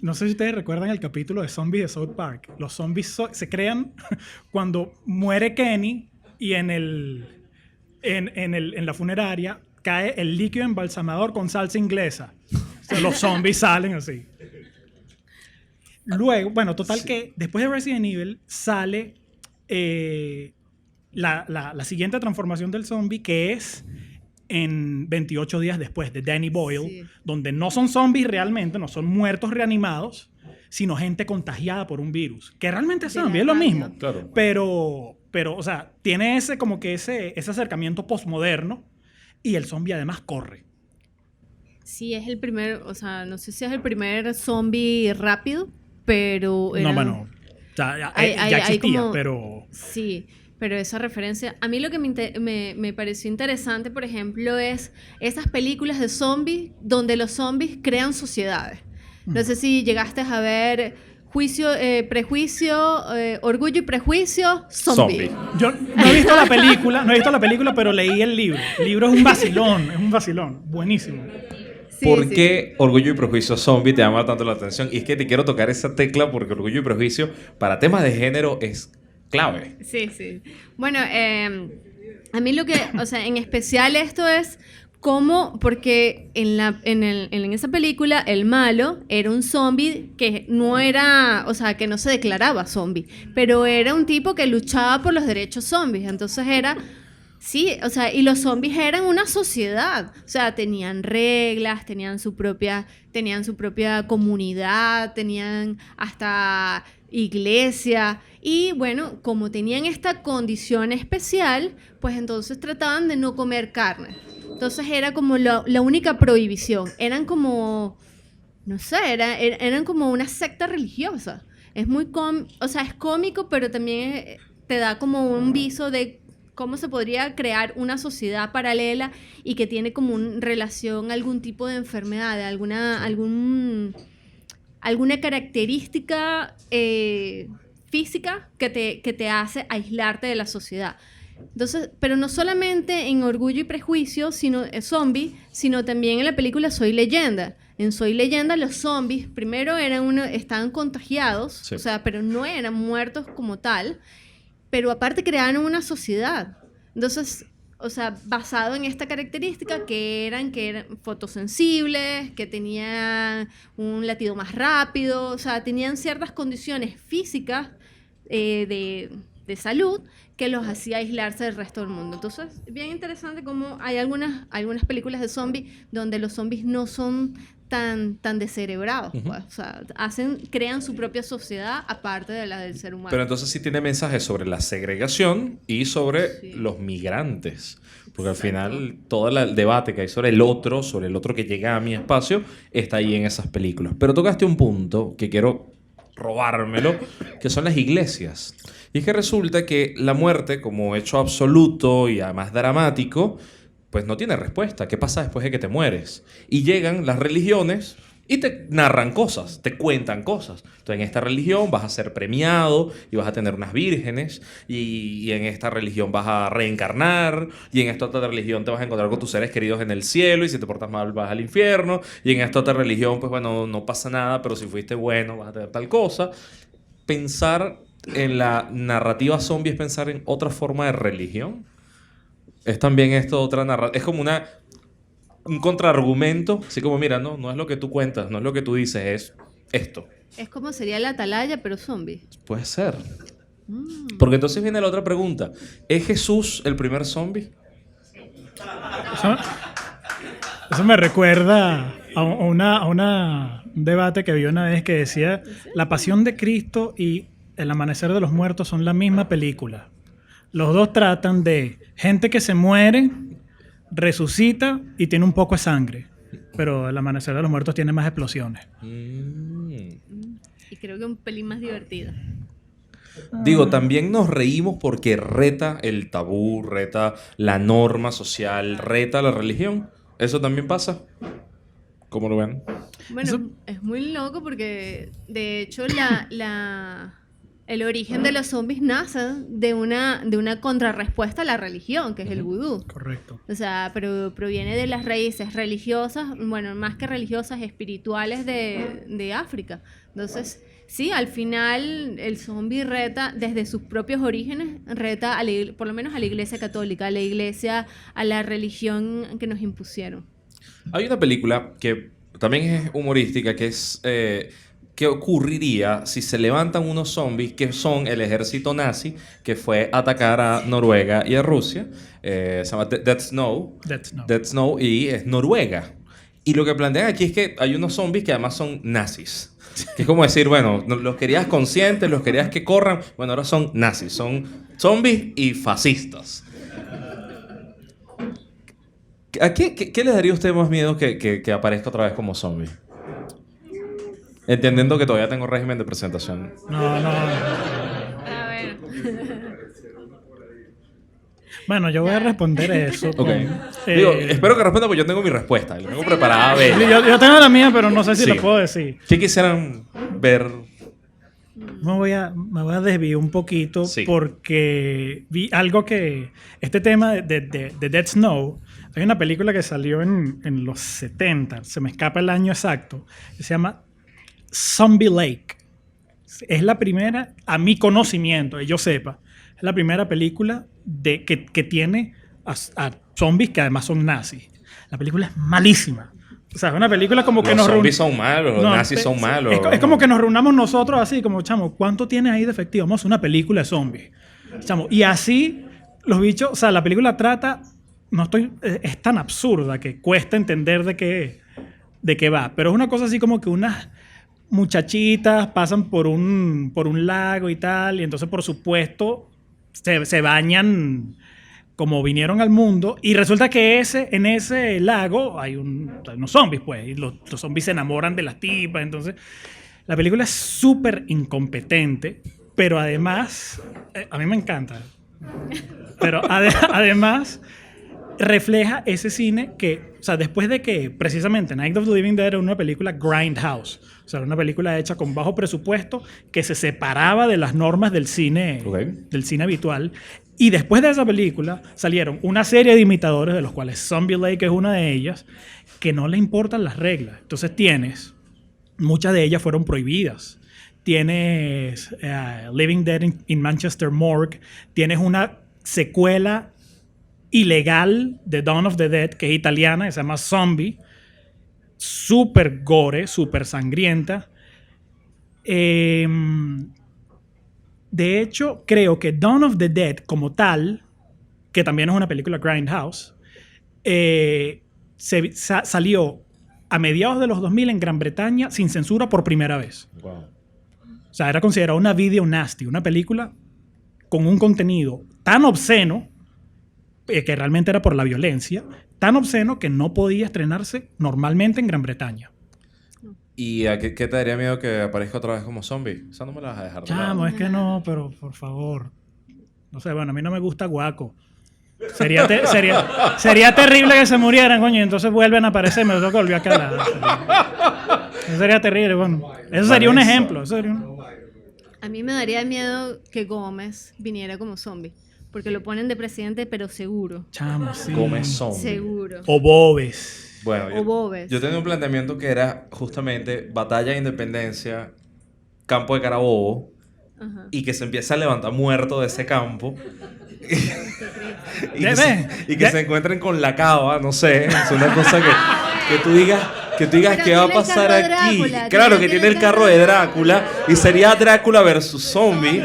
no sé si ustedes recuerdan el capítulo de zombies de South Park. Los zombies se crean cuando muere Kenny y en la funeraria cae el líquido embalsamador con salsa inglesa. O sea, los zombies salen así. Luego, bueno, total, sí, que después de Resident Evil sale la siguiente transformación del zombie, que es en 28 días después, de Danny Boyle, sí, donde no son zombies realmente, no son muertos reanimados, sino gente contagiada por un virus, que realmente es zombie, es lo mismo. Claro. Pero, o sea, tiene ese acercamiento postmoderno, y el zombie además corre. Sí, es el primer, o sea, no sé si es el primer zombie rápido, pero... No, mano, o sea, ya existía, como, pero... Sí, pero esa referencia... A mí lo que me pareció interesante, por ejemplo, es esas películas de zombies donde los zombies crean sociedades. No sé si llegaste a ver Prejuicio, Orgullo y Prejuicio, Zombie. Yo no he visto la película, pero leí el libro. El libro es un vacilón, buenísimo. Sí, ¿por qué Orgullo y Prejuicio Zombie te llama tanto la atención? Y es que te quiero tocar esa tecla porque Orgullo y Prejuicio para temas de género es clave. Sí, sí. Bueno, a mí lo que, o sea, en especial esto es cómo, porque en esa película el malo era un zombie que no era, o sea, que no se declaraba zombie, pero era un tipo que luchaba por los derechos zombies. Entonces era... Sí, o sea, y los zombies eran una sociedad, o sea, tenían reglas, tenían su propia comunidad, tenían hasta iglesia, y bueno, como tenían esta condición especial, pues entonces trataban de no comer carne. Entonces era como la única prohibición, eran como, no sé, eran como una secta religiosa. Es muy o sea, es cómico, pero también te da como un viso de cómo se podría crear una sociedad paralela y que tiene como una relación, algún tipo de enfermedad, alguna característica física que te hace aislarte de la sociedad. Entonces, pero no solamente en Orgullo y Prejuicio, sino Zombie, sino también en la película Soy Leyenda. En Soy Leyenda los zombies primero estaban contagiados, sí, o sea, pero no eran muertos como tal, pero aparte crearon una sociedad. Entonces, o sea, basado en esta característica que eran fotosensibles, que tenían un latido más rápido, o sea, tenían ciertas condiciones físicas de salud que los hacía aislarse del resto del mundo. Entonces, bien interesante cómo hay algunas películas de zombies donde los zombies no son tan descerebrados, pues. O sea, crean su propia sociedad aparte de la del ser humano. Pero entonces sí tiene mensajes sobre la segregación y sobre los migrantes. Porque al final todo el debate que hay sobre el otro que llega a mi espacio, está ahí en esas películas. Pero tocaste un punto que quiero robármelo, que son las iglesias. Y es que resulta que la muerte, como hecho absoluto y además dramático, pues no tiene respuesta. ¿Qué pasa después de que te mueres? Y llegan las religiones y te narran cosas, te cuentan cosas. Entonces, en esta religión vas a ser premiado y vas a tener unas vírgenes, y en esta religión vas a reencarnar, y en esta otra religión te vas a encontrar con tus seres queridos en el cielo, y si te portas mal vas al infierno, y en esta otra religión, pues bueno, no pasa nada, pero si fuiste bueno vas a tener tal cosa. Pensar en la narrativa zombie es pensar en otra forma de religión. Es también esto otra narrativa. Es como un contraargumento. Así como, mira, no es lo que tú cuentas, no es lo que tú dices, es esto. Es como sería la atalaya, pero zombie. Puede ser. Porque entonces viene la otra pregunta. ¿Es Jesús el primer zombie? Eso me recuerda a un debate que vi una vez que decía: La Pasión de Cristo y El Amanecer de los Muertos son la misma película. Los dos tratan de gente que se muere, resucita y tiene un poco de sangre. Pero El Amanecer de los Muertos tiene más explosiones. Y creo que un pelín más divertido. Digo, también nos reímos porque reta el tabú, reta la norma social, reta la religión. ¿Eso también pasa? ¿Cómo lo ven? Bueno, es muy loco porque, de hecho, el origen de los zombies nace de una contrarrespuesta a la religión, que es el vudú. Correcto. O sea, pero proviene de las raíces religiosas, bueno, más que religiosas, espirituales de África. Entonces, sí, al final el zombie reta, desde sus propios orígenes, reta por lo menos a la Iglesia Católica, a la religión que nos impusieron. Hay una película que también es humorística, que es... ¿qué ocurriría si se levantan unos zombies que son el ejército nazi que fue a atacar a Noruega y a Rusia? Se llama Dead Snow. Dead Snow, y es Noruega. Y lo que plantean aquí es que hay unos zombies que además son nazis. Que es como decir, bueno, los querías conscientes, los querías que corran, bueno, ahora son nazis, son zombies y fascistas. ¿A qué les daría a usted más miedo que aparezca otra vez como zombie? Entendiendo que todavía tengo régimen de presentación. No. A ver. Bueno, yo voy a responder eso. Okay. Digo, espero que responda, porque yo tengo mi respuesta. La tengo preparada. Yo tengo la mía, pero no sé si la puedo decir. ¿Qué quisieran ver? Me voy a desviar un poquito porque vi algo que... Este tema de Dead Snow, hay una película que salió en los 70, se me escapa el año exacto, que se llama Zombie Lake. Es la primera, a mi conocimiento, que yo sepa, es la primera película que tiene a zombies que además son nazis. La película es malísima. O sea, es una película como que los zombies son malos, los nazis son malos. Es como que nos reunamos nosotros así, como, chamo, ¿cuánto tienes ahí de efectivo? Vamos a hacer una película de zombies. Chamo, y así los bichos, o sea, la película trata, es tan absurda que cuesta entender de qué va. Pero es una cosa así como que unas muchachitas pasan por un lago y tal, y entonces, por supuesto, se bañan como vinieron al mundo, y resulta que en ese lago hay unos zombies, pues, y los zombies se enamoran de las tipas. Entonces, la película es súper incompetente, pero además, a mí me encanta, pero además refleja ese cine que, o sea, después de que precisamente Night of the Living Dead era una película grindhouse, o sea, una película hecha con bajo presupuesto que se separaba de las normas del cine habitual. Y después de esa película salieron una serie de imitadores, de los cuales Zombie Lake es una de ellas, que no le importan las reglas. Entonces muchas de ellas fueron prohibidas. Tienes Living Dead in Manchester Morgue, tienes una secuela ilegal de Dawn of the Dead, que es italiana, que se llama Zombie, súper gore, súper sangrienta. De hecho, creo que Dawn of the Dead como tal, que también es una película grindhouse, salió a mediados de los 2000 en Gran Bretaña sin censura por primera vez. Wow. O sea, era considerada una video nasty, una película con un contenido tan obsceno, que realmente era por la violencia, tan obsceno que no podía estrenarse normalmente en Gran Bretaña. ¿Y a qué te daría miedo que aparezca otra vez como zombie? Esa no me la vas a dejar de lado. Chamo, es que no, pero por favor. No sé, bueno, a mí no me gusta Guaco. Sería terrible que se murieran, coño, y entonces vuelven a aparecer, me tengo que volver a calar. Eso sería terrible, bueno. Eso sería un ejemplo. A mí me daría miedo que Gómez viniera como zombie. Porque lo ponen de presidente, pero seguro. Chamo, sí. Gómez zombie. Seguro. O Bobes. Bueno, O Bobes. yo tenía un planteamiento que era justamente batalla de independencia, campo de Carabobo, Ajá. y que se empiece a levantar muerto de ese campo. y que se encuentren con la cava, no sé, es una cosa que tú digas Pero qué va a tiene el pasar carro de aquí. Drácula, Claro que tiene el carro de Drácula y sería Drácula versus zombie.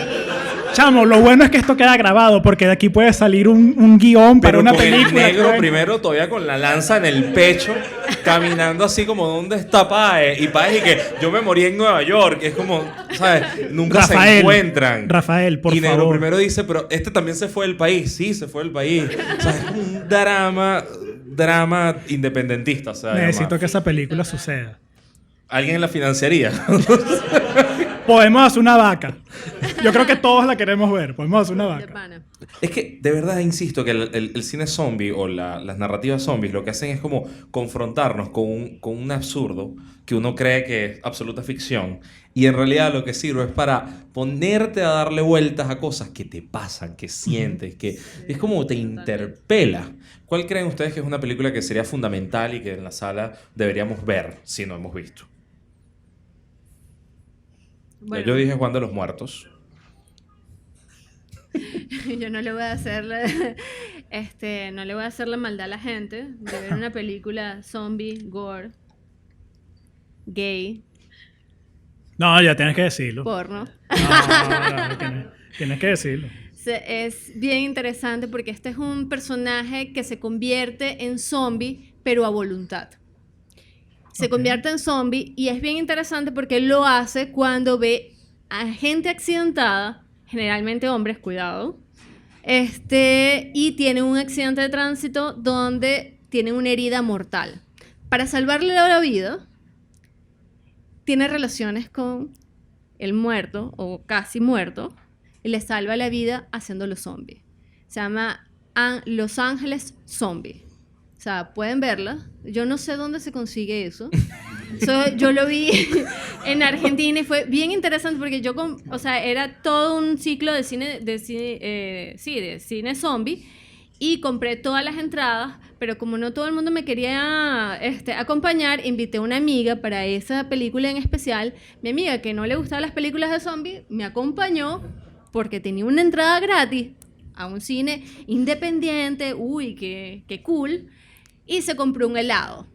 Chamo, lo bueno es que esto queda grabado porque de aquí puede salir un guión para Pero una con película. el negro primero todavía con la lanza en el pecho, caminando así como ¿dónde está Páez? Y Páez y que yo me morí en Nueva York. Es como, ¿sabes? Nunca se encuentran. Rafael, por y negro favor. primero dice, pero este también se fue del país. Sí, se fue del país. O sea, es como un drama independentista. Necesito que esa película suceda. Alguien en la financiaría. Podemos hacer una vaca. Yo creo que todos la queremos ver. Podemos hacer una De vaca. pana. Es que de verdad insisto que el cine zombie o las narrativas zombies lo que hacen es como confrontarnos con un absurdo que uno cree que es absoluta ficción y en realidad lo que sirve es para ponerte a darle vueltas a cosas que te pasan, que sientes, que es como te interpela. ¿Cuál creen ustedes que es una película que sería fundamental y que en la sala deberíamos ver si no hemos visto? Bueno, Yo dije Juan de los Muertos. yo no le voy a hacer no le voy a hacer la maldad a la gente de ver una película zombie, gore, gay, No, ya tienes que decirlo. porno. No, tienes que decirlo. Es bien interesante porque este es un personaje que se convierte en zombie, pero a voluntad. Se Ok. convierte en zombie y es bien interesante porque lo hace cuando ve a gente accidentada, generalmente hombres, cuidado, y tiene un accidente de tránsito donde tiene una herida mortal. Para salvarle la vida, tiene relaciones con el muerto o casi muerto y le salva la vida haciéndolo zombie. Se llama Los Ángeles Zombie. O sea, pueden verla. Yo no sé dónde se consigue eso. Yo lo vi en Argentina y fue bien interesante porque era todo un ciclo de cine zombie y compré todas las entradas, pero como no todo el mundo me quería acompañar, invité a una amiga para esa película en especial. Mi amiga, que no le gustaban las películas de zombies, me acompañó porque tenía una entrada gratis a un cine independiente. Uy, qué cool. Y se compró un helado.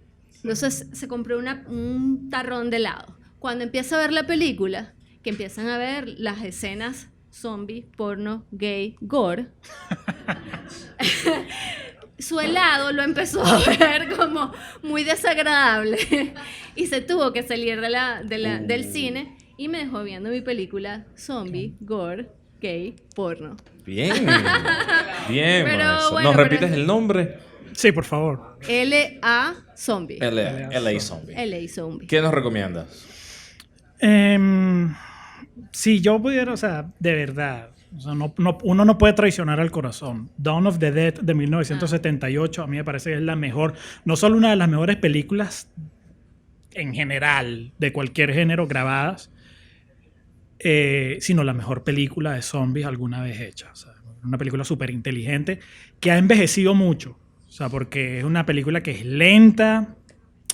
Entonces se compró un tarrón de helado. Cuando empieza a ver la película, que empiezan a ver las escenas zombie, porno, gay, gore, su helado lo empezó a ver como muy desagradable y se tuvo que salir del cine y me dejó viendo mi película zombie, gore, gay, porno. Bien. Bien, Pero Vanessa. bueno, ¿Nos pero- repites el nombre? Sí, por favor. L.A. Zombie. L.A. Zombie. L.A. Zombie. ¿Qué nos recomiendas? Si yo pudiera, o sea, de verdad, o sea, uno no puede traicionar al corazón. Dawn of the Dead de 1978 a mí me parece que es la mejor, no solo una de las mejores películas en general de cualquier género grabadas, sino la mejor película de zombies alguna vez hecha. O sea, una película súper inteligente que ha envejecido mucho. O sea, porque es una película que es lenta,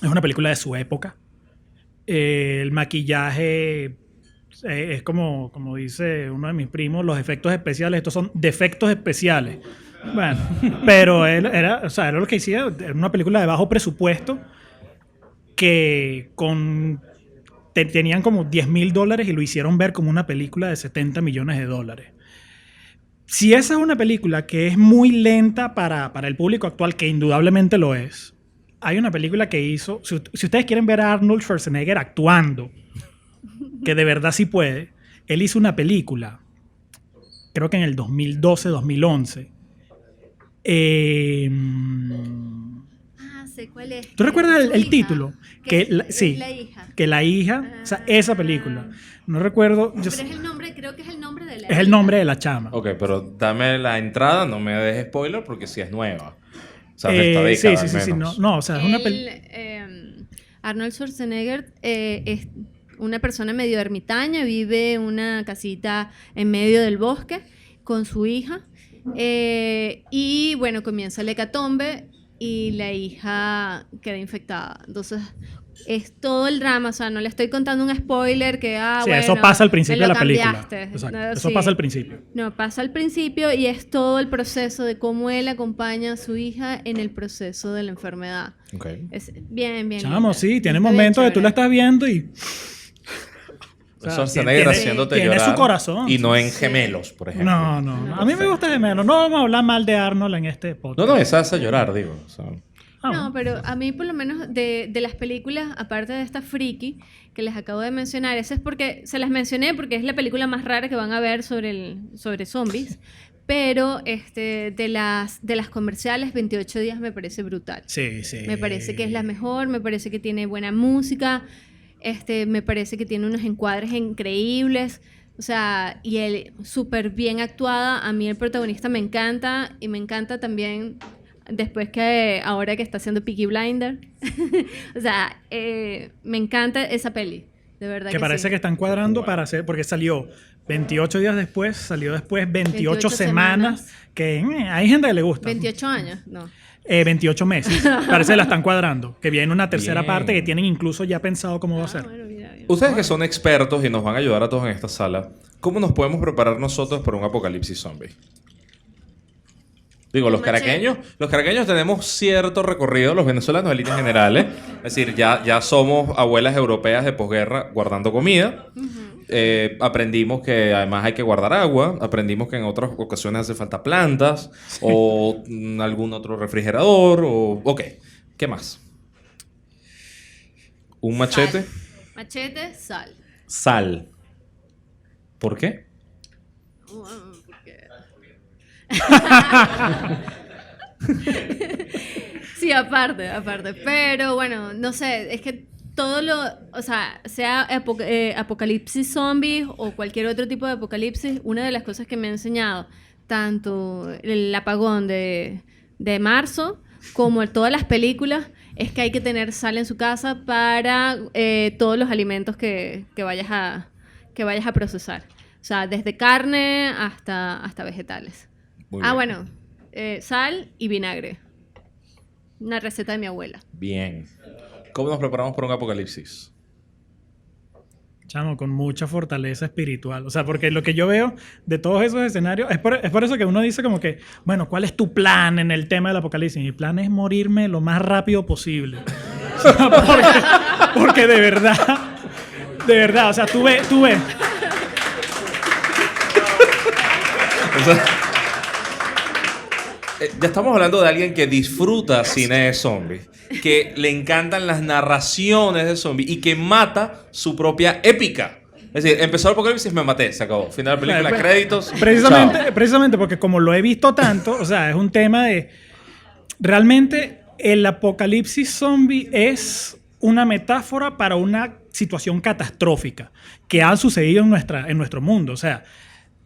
es una película de su época. El maquillaje es como dice uno de mis primos, los efectos especiales, estos son defectos especiales. Bueno, pero era lo que hacía, era una película de bajo presupuesto que tenían como $10,000 y lo hicieron ver como una película de $70 millones. Si esa es una película que es muy lenta para el público actual, que indudablemente lo es, hay una película que hizo, si ustedes quieren ver a Arnold Schwarzenegger actuando, que de verdad sí puede, él hizo una película, creo que en el 2012, 2011. Sé cuál es. ¿Tú recuerdas el título? Sí, la hija. Que la hija, o sea, esa película. No recuerdo. Pero es el nombre, creo que es el nombre de la Es el nombre de la chama. Ok, pero dame la entrada, no me dejes spoiler porque sí es nueva. O sea, de esta década sí. al menos. No, o sea, es una Arnold Schwarzenegger es una persona medio ermitaña, vive en una casita en medio del bosque con su hija. Y bueno, comienza la hecatombe y la hija queda infectada. Entonces, es todo el drama. O sea, no le estoy contando un spoiler que, sí, bueno, eso pasa al principio de la película. Exacto. No, eso pasa al principio. No, pasa al principio y es todo el proceso de cómo él acompaña a su hija en el proceso de la enfermedad. Okay. Es bien. Chamo, sí, tiene Está momentos bien que tú la estás viendo y... O sea, Schwarzenegger haciéndote tiene llorar. su corazón. Y no en Gemelos, por ejemplo. No. A mí me gusta Gemelos. No vamos a hablar mal de Arnold en este podcast. No, esa hace llorar, digo. O sea. No, pero a mí por lo menos de las películas, aparte de esta Freaky, que les acabo de mencionar, esa es porque, se las mencioné porque es la película más rara que van a ver sobre zombies, pero de las comerciales, 28 días me parece brutal. Sí. Me parece que es la mejor, me parece que tiene buena música, me parece que tiene unos encuadres increíbles, o sea, y él súper bien actuada. A mí el protagonista me encanta, y me encanta también después que ahora que está haciendo Peaky Blinder. O sea, me encanta esa peli, de verdad que parece sí. que están cuadrando para hacer, porque salió 28 días después, salió después 28 semanas, que hay gente que le gusta. 28 años, no. 28 meses, parece que la están cuadrando, que viene una tercera Bien. parte que tienen incluso ya pensado cómo va a ser. Bueno, mira. Ustedes que son expertos y nos van a ayudar a todos en esta sala, ¿cómo nos podemos preparar nosotros para un apocalipsis zombie? Digo, los caraqueños tenemos cierto recorrido, los venezolanos, élites generales. Es decir, ya somos abuelas europeas de posguerra guardando comida. Aprendimos que además hay que guardar agua. Aprendimos que en otras ocasiones hace falta plantas o algún otro refrigerador. Ok, ¿qué más? ¿Un machete? Machete, sal. Sal. ¿Por qué? Sí, aparte. Pero bueno, no sé, es que o sea apocalipsis zombies o cualquier otro tipo de apocalipsis, una de las cosas que me ha enseñado tanto el apagón de marzo como todas las películas es que hay que tener sal en su casa para todos los alimentos que vayas a procesar. O sea, desde carne hasta vegetales. Muy bien. Bueno, sal y vinagre. Una receta de mi abuela. Bien. ¿Cómo nos preparamos para un apocalipsis? Chamo, con mucha fortaleza espiritual. O sea, porque lo que yo veo de todos esos escenarios, es por eso que uno dice como que, bueno, ¿cuál es tu plan en el tema del apocalipsis? Mi plan es morirme lo más rápido posible. O sea, porque de verdad, o sea, tú ves. O sea, ya estamos hablando de alguien que disfruta cine de zombies, que le encantan las narraciones de zombies y que mata su propia épica. Es decir, empezó el apocalipsis, me maté, se acabó. Final de la película, créditos. Precisamente porque como lo he visto tanto, o sea, es un tema de... Realmente el apocalipsis zombie es una metáfora para una situación catastrófica que ha sucedido en nuestro mundo. O sea,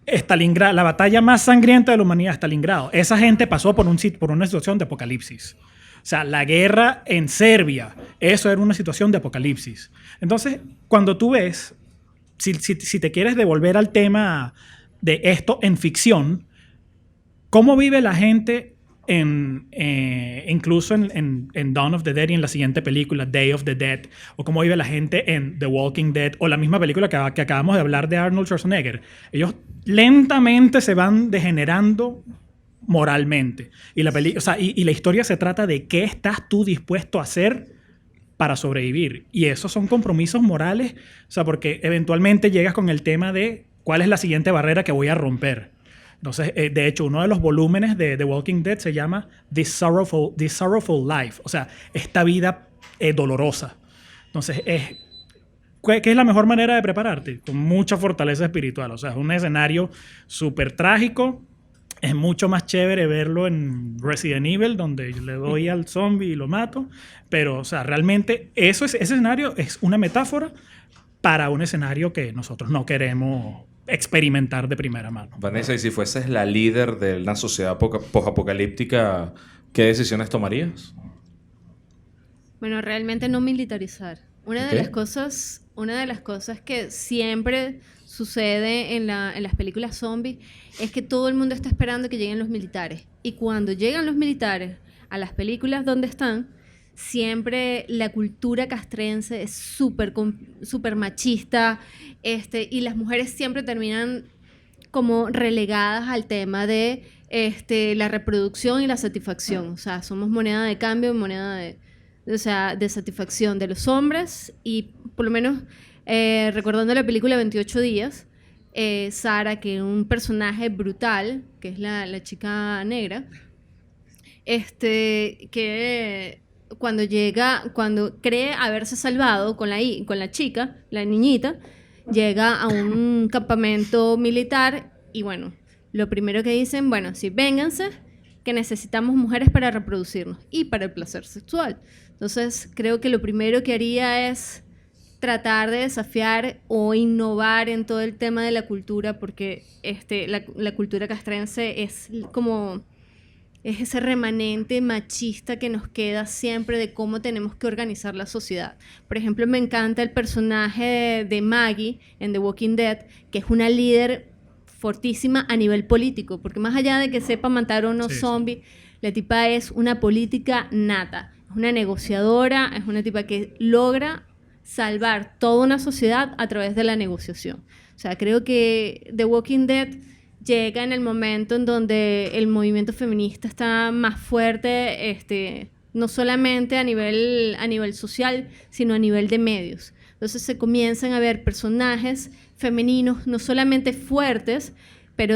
Stalingrado, la batalla más sangrienta de la humanidad, Stalingrado. Esa gente pasó por una situación de apocalipsis. O sea, la guerra en Serbia, eso era una situación de apocalipsis. Entonces, cuando tú ves, si te quieres devolver al tema de esto en ficción, ¿cómo vive la gente incluso en Dawn of the Dead y en la siguiente película, Day of the Dead? ¿O cómo vive la gente en The Walking Dead? O la misma película que acabamos de hablar de Arnold Schwarzenegger. Ellos lentamente se van degenerando moralmente. Y la historia se trata de qué estás tú dispuesto a hacer para sobrevivir. Y esos son compromisos morales, o sea, porque eventualmente llegas con el tema de cuál es la siguiente barrera que voy a romper. Entonces, de hecho, uno de los volúmenes de The Walking Dead se llama This Sorrowful Life. O sea, esta vida dolorosa. Entonces, ¿qué es la mejor manera de prepararte? Con mucha fortaleza espiritual. O sea, es un escenario súper trágico. Es mucho más chévere verlo en Resident Evil, donde le doy al zombie y lo mato. Pero, o sea, realmente ese escenario es una metáfora para un escenario que nosotros no queremos experimentar de primera mano. Vanessa, y si fueses la líder de una sociedad posapocalíptica, ¿qué decisiones tomarías? Bueno, realmente no militarizar. Una de las cosas que siempre sucede en las películas zombies es que todo el mundo está esperando que lleguen los militares. Y cuando llegan los militares a las películas donde están, siempre la cultura castrense es súper machista, y las mujeres siempre terminan como relegadas al tema de la reproducción y la satisfacción. O sea, somos moneda de cambio, moneda de satisfacción de los hombres. Y por lo menos recordando la película 28 días, Sara, que es un personaje brutal, que es la chica negra, que cuando cree haberse salvado con la chica, la niñita, llega a un campamento militar y bueno, lo primero que dicen, bueno, sí, vénganse, que necesitamos mujeres para reproducirnos y para el placer sexual. Entonces, creo que lo primero que haría es tratar de desafiar o innovar en todo el tema de la cultura, porque la cultura castrense es ese remanente machista que nos queda siempre de cómo tenemos que organizar la sociedad. Por ejemplo, me encanta el personaje de Maggie en The Walking Dead, que es una líder fortísima a nivel político, porque más allá de que sepa matar a unos zombies, la tipa es una política nata, es una negociadora, es una tipa que logra salvar toda una sociedad a través de la negociación. O sea, creo que The Walking Dead llega en el momento en donde el movimiento feminista está más fuerte, no solamente a nivel social, sino a nivel de medios. Entonces se comienzan a ver personajes femeninos no solamente fuertes, pero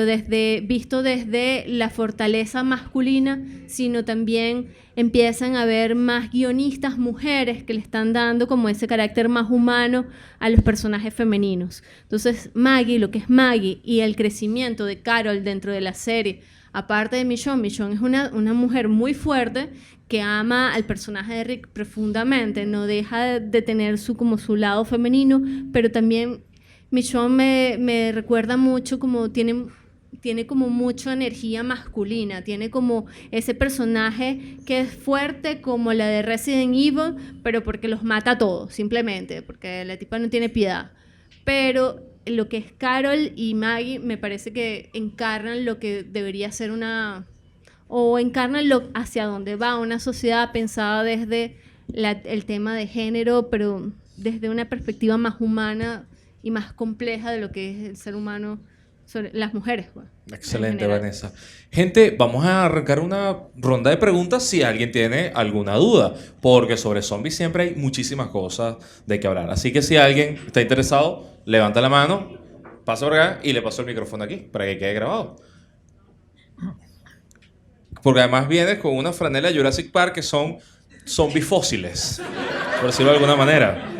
visto desde la fortaleza masculina, sino también empiezan a haber más guionistas mujeres que le están dando como ese carácter más humano a los personajes femeninos. Entonces Maggie, lo que es Maggie y el crecimiento de Carol dentro de la serie, aparte de Michonne es una mujer muy fuerte que ama al personaje de Rick profundamente, no deja de tener su lado femenino, pero también Michonne me recuerda mucho como tiene como mucha energía masculina, tiene como ese personaje que es fuerte como la de Resident Evil, pero porque los mata a todos, simplemente, porque la tipa no tiene piedad. Pero lo que es Carol y Maggie me parece que encarnan lo que debería ser o encarnan hacia dónde va una sociedad pensada desde el tema de género, pero desde una perspectiva más humana y más compleja de lo que es el ser humano, sobre las mujeres. Bueno, excelente, Vanessa. Gente, vamos a arrancar una ronda de preguntas si alguien tiene alguna duda, porque sobre zombies siempre hay muchísimas cosas de que hablar. Así que si alguien está interesado, levanta la mano, pasa por acá y le paso el micrófono aquí para que quede grabado. Porque además vienes con una franela de Jurassic Park que son zombies fósiles, por decirlo de alguna manera.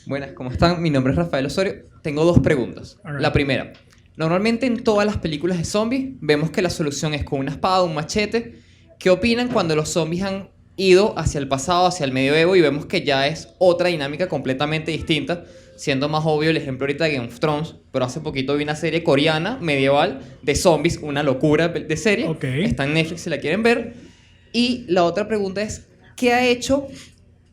Buenas, ¿cómo están? Mi nombre es Rafael Osorio. Tengo dos preguntas. La primera, normalmente en todas las películas de zombies vemos que la solución es con una espada, un machete. ¿Qué opinan cuando los zombies han ido hacia el pasado, hacia el medioevo y vemos que ya es otra dinámica completamente distinta? Siendo más obvio el ejemplo ahorita de Game of Thrones, pero hace poquito vi una serie coreana medieval de zombies, una locura de serie. Okay. Está en Netflix si la quieren ver. Y la otra pregunta es, ¿qué ha hecho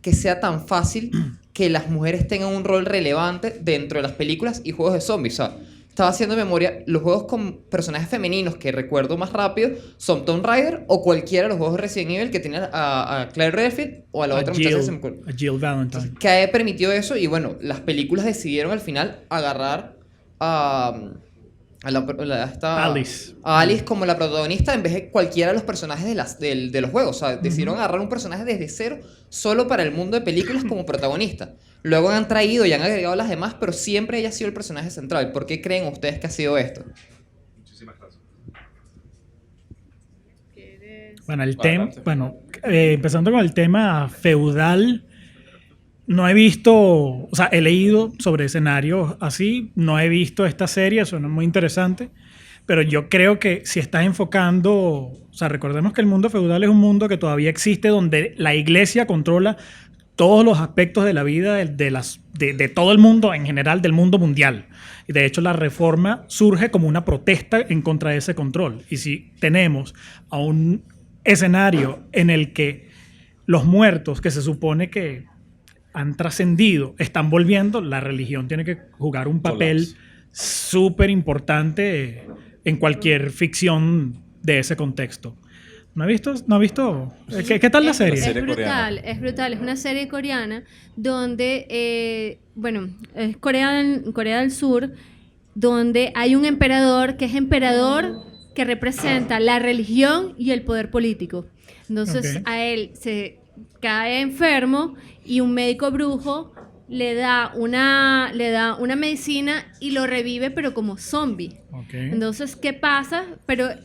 que sea tan fácil que las mujeres tengan un rol relevante dentro de las películas y juegos de zombies? O sea, estaba haciendo memoria, los juegos con personajes femeninos que recuerdo más rápido son Tomb Raider o cualquiera de los juegos de Resident Evil que tenían a Claire Redfield o a la otra muchacha. A Jill Valentine. Que ha permitido eso y bueno, las películas decidieron al final agarrar a Alice como la protagonista en vez de cualquiera de los personajes de los juegos. O sea, decidieron agarrar un personaje desde cero solo para el mundo de películas como protagonista. Luego han traído y han agregado las demás, pero siempre ella ha sido el personaje central. ¿Por qué creen ustedes que ha sido esto? Bueno, Adelante. empezando con el tema feudal, no he visto, o sea, he leído sobre escenarios así, no he visto esta serie, suena muy interesante, pero yo creo que si estás enfocando, o sea, recordemos que el mundo feudal es un mundo que todavía existe donde la iglesia controla todos los aspectos de la vida de todo el mundo en general, del mundo mundial. Y de hecho la reforma surge como una protesta en contra de ese control. Y si tenemos a un escenario en el que los muertos, que se supone que han trascendido, están volviendo, la religión tiene que jugar un papel Colapso. súper importante en cualquier ficción de ese contexto. ¿No ha visto? ¿Qué tal la serie? serie Es brutal, coreana. es brutal. Es una serie coreana donde, es Corea del Sur, donde hay un emperador que es emperador que representa la religión y el poder político. Entonces Ok. a él se cae enfermo y un médico brujo le da una medicina y lo revive, pero como zombie. Ok. Entonces, ¿qué pasa?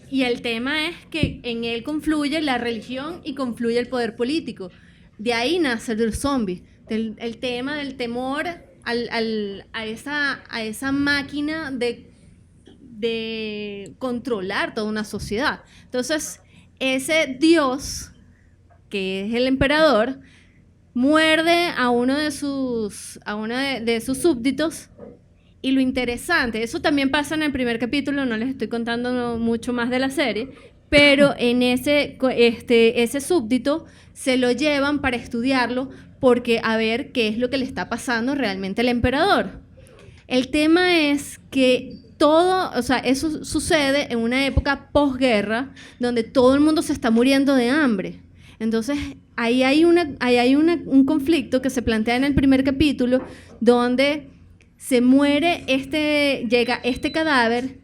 Y el tema es que en él confluye la religión y confluye el poder político. De ahí nace el zombie. El tema del temor a esa máquina de controlar toda una sociedad. Entonces, ese dios, que es el emperador, muerde a uno de sus súbditos. Y lo interesante, eso también pasa en el primer capítulo, no les estoy contando mucho más de la serie, pero en ese súbdito se lo llevan para estudiarlo porque a ver qué es lo que le está pasando realmente al emperador. El tema es que eso sucede en una época posguerra donde todo el mundo se está muriendo de hambre. Entonces, ahí hay un conflicto que se plantea en el primer capítulo donde se muere llega este cadáver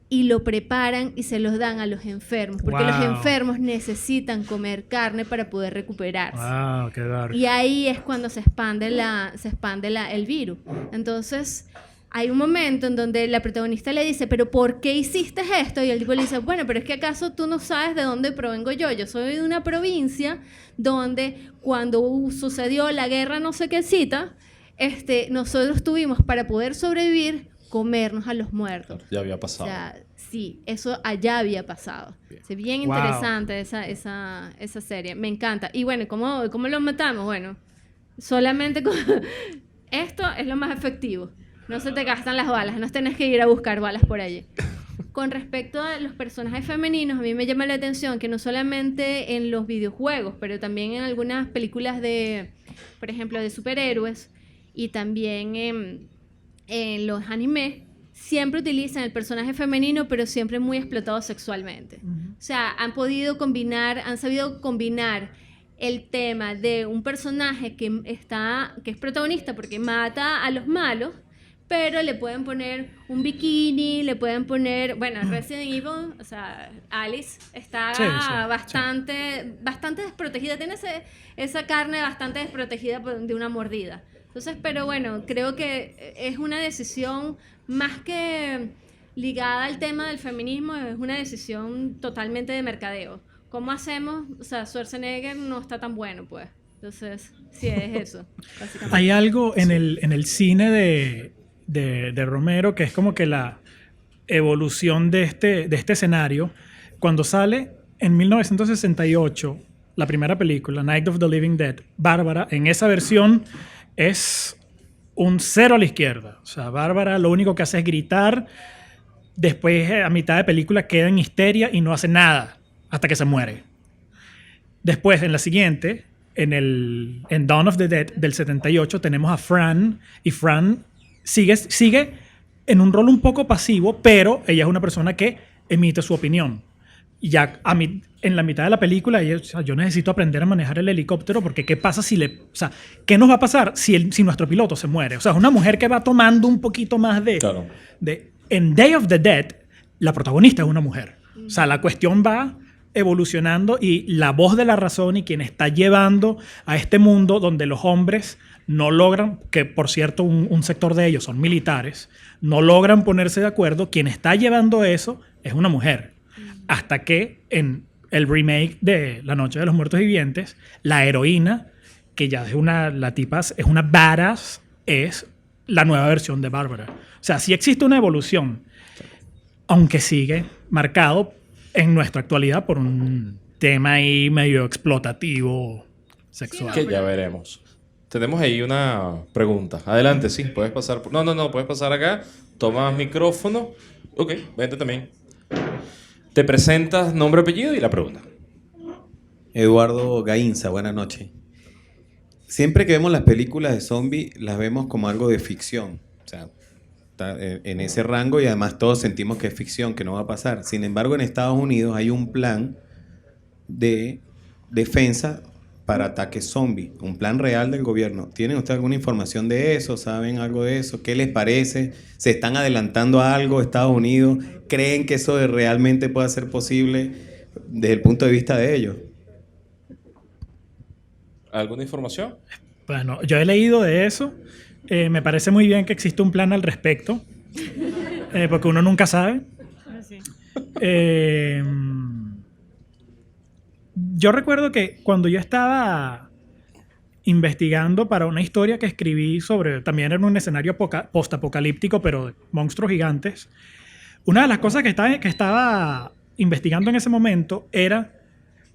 y lo preparan y se los dan a los enfermos, porque los Wow. enfermos necesitan comer carne para poder recuperarse. Wow, qué dark. Y ahí es cuando se expande el virus. Entonces, hay un momento en donde la protagonista le dice, ¿pero por qué hiciste esto? Y el tipo le dice, bueno, pero es que acaso tú no sabes de dónde provengo yo. Yo soy de una provincia donde cuando sucedió la guerra no sé qué cita, nosotros tuvimos para poder sobrevivir comernos a los muertos. Ya había O pasado. sea, sí, eso allá había pasado. Es bien Wow. interesante esa serie. Me encanta. Y bueno, ¿cómo lo matamos? Bueno, solamente con... Esto es lo más efectivo. No se te gastan las balas. No tenés que ir a buscar balas por allí. Con respecto a los personajes femeninos, a mí me llama la atención que no solamente en los videojuegos, pero también en algunas películas por ejemplo, de superhéroes y también en los animes, siempre utilizan el personaje femenino, pero siempre muy explotado sexualmente. O sea, han sabido combinar el tema de un personaje que es protagonista porque mata a los malos, pero le pueden poner un bikini, le pueden poner, bueno, Resident Evil, o sea, Alice está Sí, bastante desprotegida, tiene esa carne bastante desprotegida de una mordida. Entonces, pero bueno, creo que es una decisión más que ligada al tema del feminismo, es una decisión totalmente de mercadeo. ¿Cómo hacemos? O sea, Schwarzenegger no está tan bueno, pues. Entonces, sí, es eso, básicamente. Hay algo en el cine de Romero que es como que la evolución de este escenario. Cuando sale en 1968 la primera película, Night of the Living Dead, Bárbara, en esa versión es un cero a la izquierda. O sea, Bárbara lo único que hace es gritar, después a mitad de película queda en histeria y no hace nada hasta que se muere. Después, en la siguiente, en Dawn of the Dead del 78, tenemos a Fran, y Fran sigue en un rol un poco pasivo, pero ella es una persona que emite su opinión. Y ya en la mitad de la película, ella, o sea, yo necesito aprender a manejar el helicóptero porque ¿qué pasa si o sea, ¿qué nos va a pasar si nuestro piloto se muere? O sea, es una mujer que va tomando un poquito más Claro. En Day of the Dead, la protagonista es una mujer. O sea, la cuestión va evolucionando y la voz de la razón y quien está llevando a este mundo donde los hombres no logran, que por cierto un sector de ellos son militares, no logran ponerse de acuerdo, quien está llevando eso es una mujer. Hasta que en el remake de La Noche de los Muertos Vivientes, la heroína, que ya es la tipa es una badass, es la nueva versión de Bárbara. O sea, sí existe una evolución, aunque sigue marcado en nuestra actualidad por un tema ahí medio explotativo sexual. Que ya veremos. Tenemos ahí una pregunta. Adelante, sí, puedes pasar. No, puedes pasar acá. Tomas micrófono. Ok, vente también. Te presentas, nombre, apellido y la pregunta. Eduardo Gainza, buenas noches. Siempre que vemos las películas de zombies, las vemos como algo de ficción. O sea, está en ese rango y además todos sentimos que es ficción, que no va a pasar. Sin embargo, en Estados Unidos hay un plan de defensa para ataques zombies, un plan real del gobierno. ¿Tienen ustedes alguna información de eso? ¿Saben algo de eso? ¿Qué les parece? ¿Se están adelantando a algo Estados Unidos? ¿Creen que eso realmente pueda ser posible desde el punto de vista de ellos? ¿Alguna información? Bueno, yo he leído de eso. Me parece muy bien que existe un plan al respecto, porque uno nunca sabe. Sí. Yo recuerdo que cuando yo estaba investigando para una historia que escribí sobre, también en un escenario postapocalíptico, pero de monstruos gigantes, una de las cosas que estaba investigando en ese momento era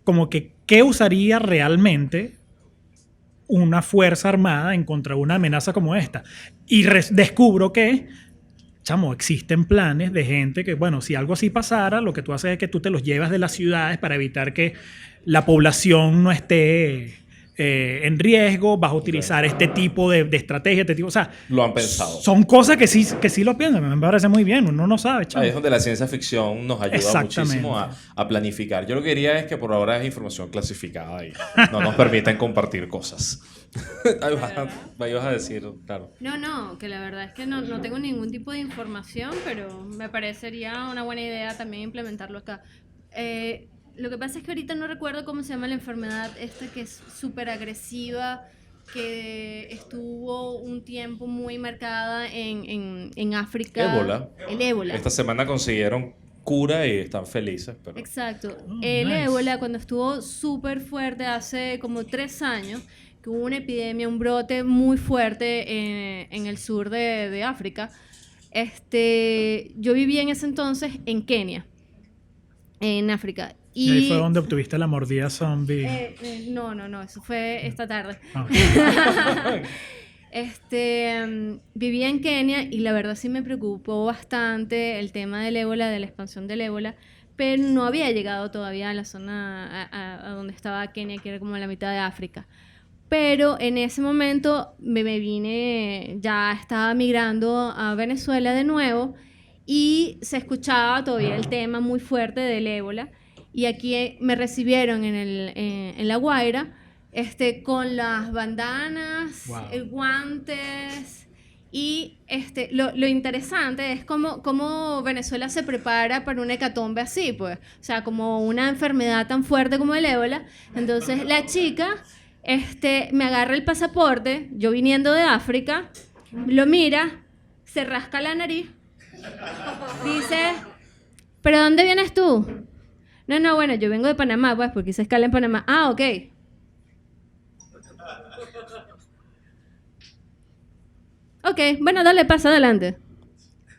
como que qué usaría realmente una fuerza armada en contra de una amenaza como esta. Y descubro que, chamo, existen planes de gente que, bueno, si algo así pasara, lo que tú haces es que tú te los llevas de las ciudades para evitar que la población no esté en riesgo, vas a utilizar este tipo de estrategia, o sea, Lo han pensado. son cosas que sí lo piensan, me parece muy bien, uno no sabe, chamo. Ahí es donde la ciencia ficción nos ayuda muchísimo a planificar. Yo lo que diría es que por ahora es información clasificada y no nos permiten compartir cosas. Ahí vas a decir, claro. No, que la verdad es que no tengo ningún tipo de información, pero me parecería una buena idea también implementarlo acá. Lo que pasa es que ahorita no recuerdo cómo se llama la enfermedad esta que es súper agresiva, que estuvo un tiempo muy marcada en África. Ébola. El ébola. Esta semana consiguieron cura y están felices. Pero... Exacto. Nice. El ébola, cuando estuvo súper fuerte hace como 3 años, que hubo una epidemia, un brote muy fuerte en el sur de África. Yo vivía en ese entonces en Kenia, en África. Y ahí fue donde obtuviste la mordida zombie. No, eso fue esta tarde. Ah. Vivía en Kenia y la verdad sí me preocupó bastante el tema del ébola, de la expansión del ébola, pero no había llegado todavía a la zona a donde estaba Kenia, que era como la mitad de África. Pero en ese momento me vine, ya estaba migrando a Venezuela de nuevo y se escuchaba todavía el tema muy fuerte del ébola. Y aquí me recibieron en La Guaira, con las bandanas, Wow. guantes. Y lo interesante es cómo Venezuela se prepara para una hecatombe así, pues. O sea, como una enfermedad tan fuerte como el ébola. Entonces la chica me agarra el pasaporte, yo viniendo de África, lo mira, se rasca la nariz, dice, ¿pero dónde vienes tú? No, bueno, yo vengo de Panamá, pues, porque hice escala en Panamá. Ah, ok. Ok, bueno, dale, pasa adelante.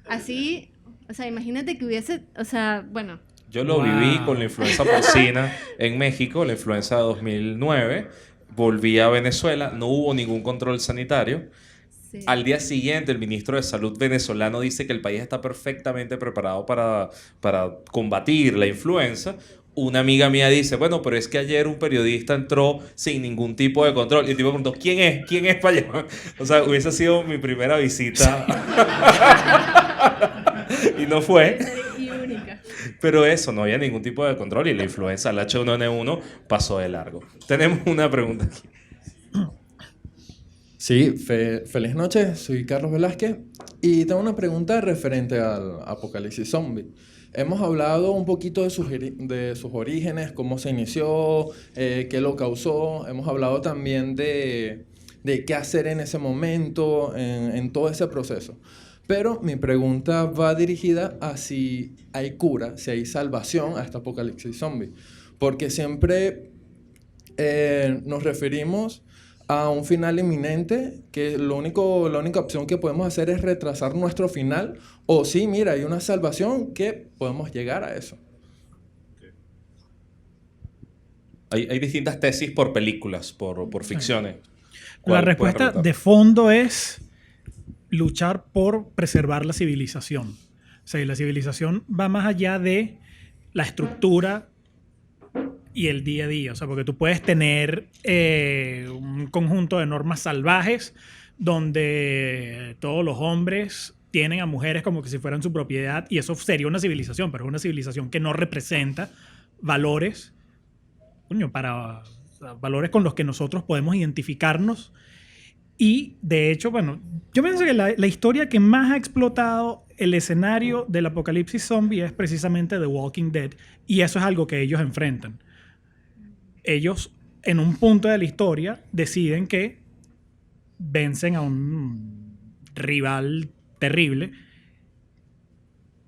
Así, o sea, imagínate que hubiese, o sea, bueno. Yo lo viví con la influenza porcina en México, la influenza de 2009. Volví a Venezuela, no hubo ningún control sanitario. Sí. Al día siguiente, el ministro de Salud venezolano dice que el país está perfectamente preparado para combatir la influenza. Una amiga mía dice, bueno, pero es que ayer un periodista entró sin ningún tipo de control. Y el tipo preguntó, ¿quién es? ¿Quién es para allá? O sea, hubiese sido mi primera visita. Y no fue. Pero eso, no había ningún tipo de control y la influenza, el H1N1, pasó de largo. Tenemos una pregunta aquí. Sí, feliz noche, soy Carlos Velázquez y tengo una pregunta referente al apocalipsis zombie. Hemos hablado un poquito de sus orígenes, cómo se inició, qué lo causó. Hemos hablado también de qué hacer en ese momento, en todo ese proceso. Pero mi pregunta va dirigida a si hay cura, si hay salvación a este apocalipsis zombie. Porque siempre nos referimos a un final inminente, que la única opción que podemos hacer es retrasar nuestro final, o sí, mira, hay una salvación que podemos llegar a eso. Hay distintas tesis por películas, por ficciones. La respuesta de fondo es luchar por preservar la civilización. O sea, y la civilización va más allá de la estructura y el día a día. O sea, porque tú puedes tener un conjunto de normas salvajes donde todos los hombres tienen a mujeres como que si fueran su propiedad, y eso sería una civilización, pero es una civilización que no representa valores, valores con los que nosotros podemos identificarnos. Y de hecho, bueno, yo pienso que la historia que más ha explotado el escenario del apocalipsis zombie es precisamente The Walking Dead, y eso es algo que ellos enfrentan. Ellos, en un punto de la historia, deciden que vencen a un rival terrible.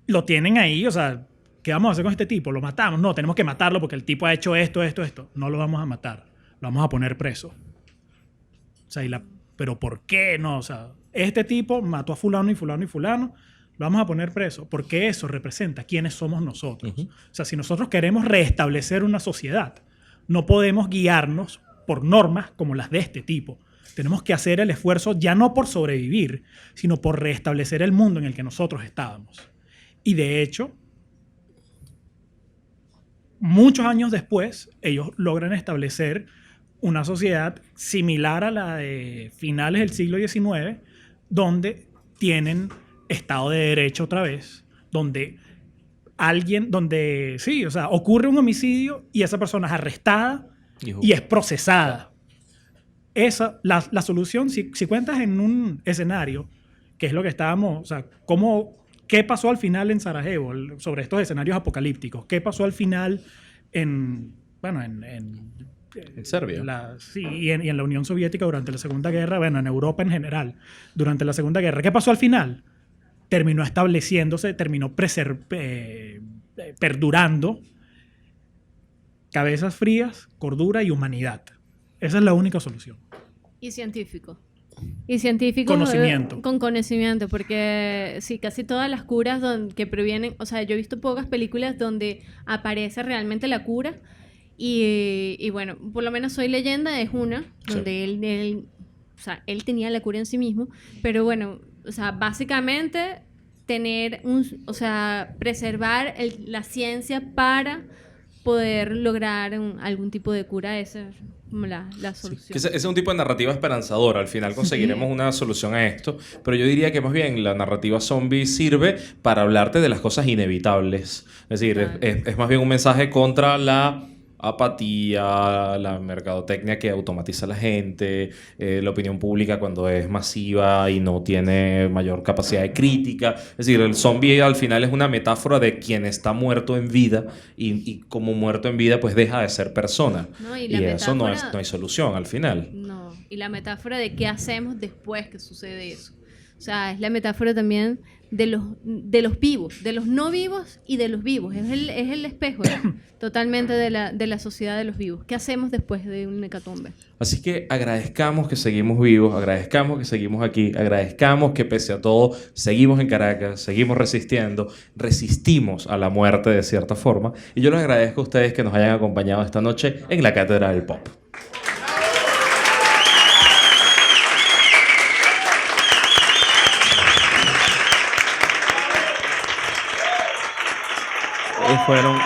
Lo tienen ahí, o sea, ¿qué vamos a hacer con este tipo? ¿Lo matamos? No, tenemos que matarlo porque el tipo ha hecho esto. No lo vamos a matar, lo vamos a poner preso. O sea, ¿pero por qué no? O sea, este tipo mató a fulano y fulano y fulano, lo vamos a poner preso, porque eso representa quiénes somos nosotros. O sea, si nosotros queremos restablecer una sociedad, no podemos guiarnos por normas como las de este tipo. Tenemos que hacer el esfuerzo ya no por sobrevivir, sino por restablecer el mundo en el que nosotros estábamos. Y de hecho, muchos años después, ellos logran establecer una sociedad similar a la de finales del siglo XIX, donde tienen Estado de Derecho otra vez, donde ocurre un homicidio y esa persona es arrestada y es procesada. La solución, si cuentas en un escenario, que es lo que estábamos, o sea, ¿qué pasó al final en Sarajevo sobre estos escenarios apocalípticos? ¿Qué pasó al final en Serbia? Y en la Unión Soviética durante la Segunda Guerra, bueno, en Europa en general, durante la Segunda Guerra? ¿Qué pasó al final? Terminó estableciéndose, terminó perdurando cabezas frías, cordura y humanidad. Esa es la única solución. Y científico. Y científico conocimiento. Con conocimiento, porque sí, casi todas las curas que previenen, o sea, yo he visto pocas películas donde aparece realmente la cura, y bueno, por lo menos Soy Leyenda es una, donde él tenía la cura en sí mismo, pero bueno, o sea, básicamente preservar la ciencia para poder lograr algún tipo de cura, esa es como la solución. Sí, ese es un tipo de narrativa esperanzadora. Al final conseguiremos una solución a esto, pero yo diría que más bien la narrativa zombie sirve para hablarte de las cosas inevitables. Es decir, es más bien un mensaje contra la apatía, la mercadotecnia que automatiza a la gente, la opinión pública cuando es masiva y no tiene mayor capacidad de crítica. Es decir, el zombie al final es una metáfora de quien está muerto en vida, y como muerto en vida pues deja de ser persona. No, y eso no hay solución al final. No, y la metáfora de qué hacemos después que sucede eso. O sea, es la metáfora también de los vivos, de los no vivos y de los vivos. Es el espejo totalmente de la sociedad de los vivos. ¿Qué hacemos después de un hecatombe? Así que agradezcamos que seguimos vivos, agradezcamos que seguimos aquí, agradezcamos que pese a todo seguimos en Caracas, seguimos resistiendo, resistimos a la muerte de cierta forma. Y yo les agradezco a ustedes que nos hayan acompañado esta noche en la Cátedra del Pop. Fueron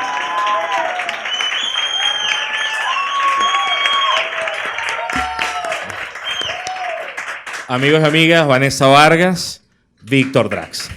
amigos y amigas, Vanessa Vargas, Víctor Drax.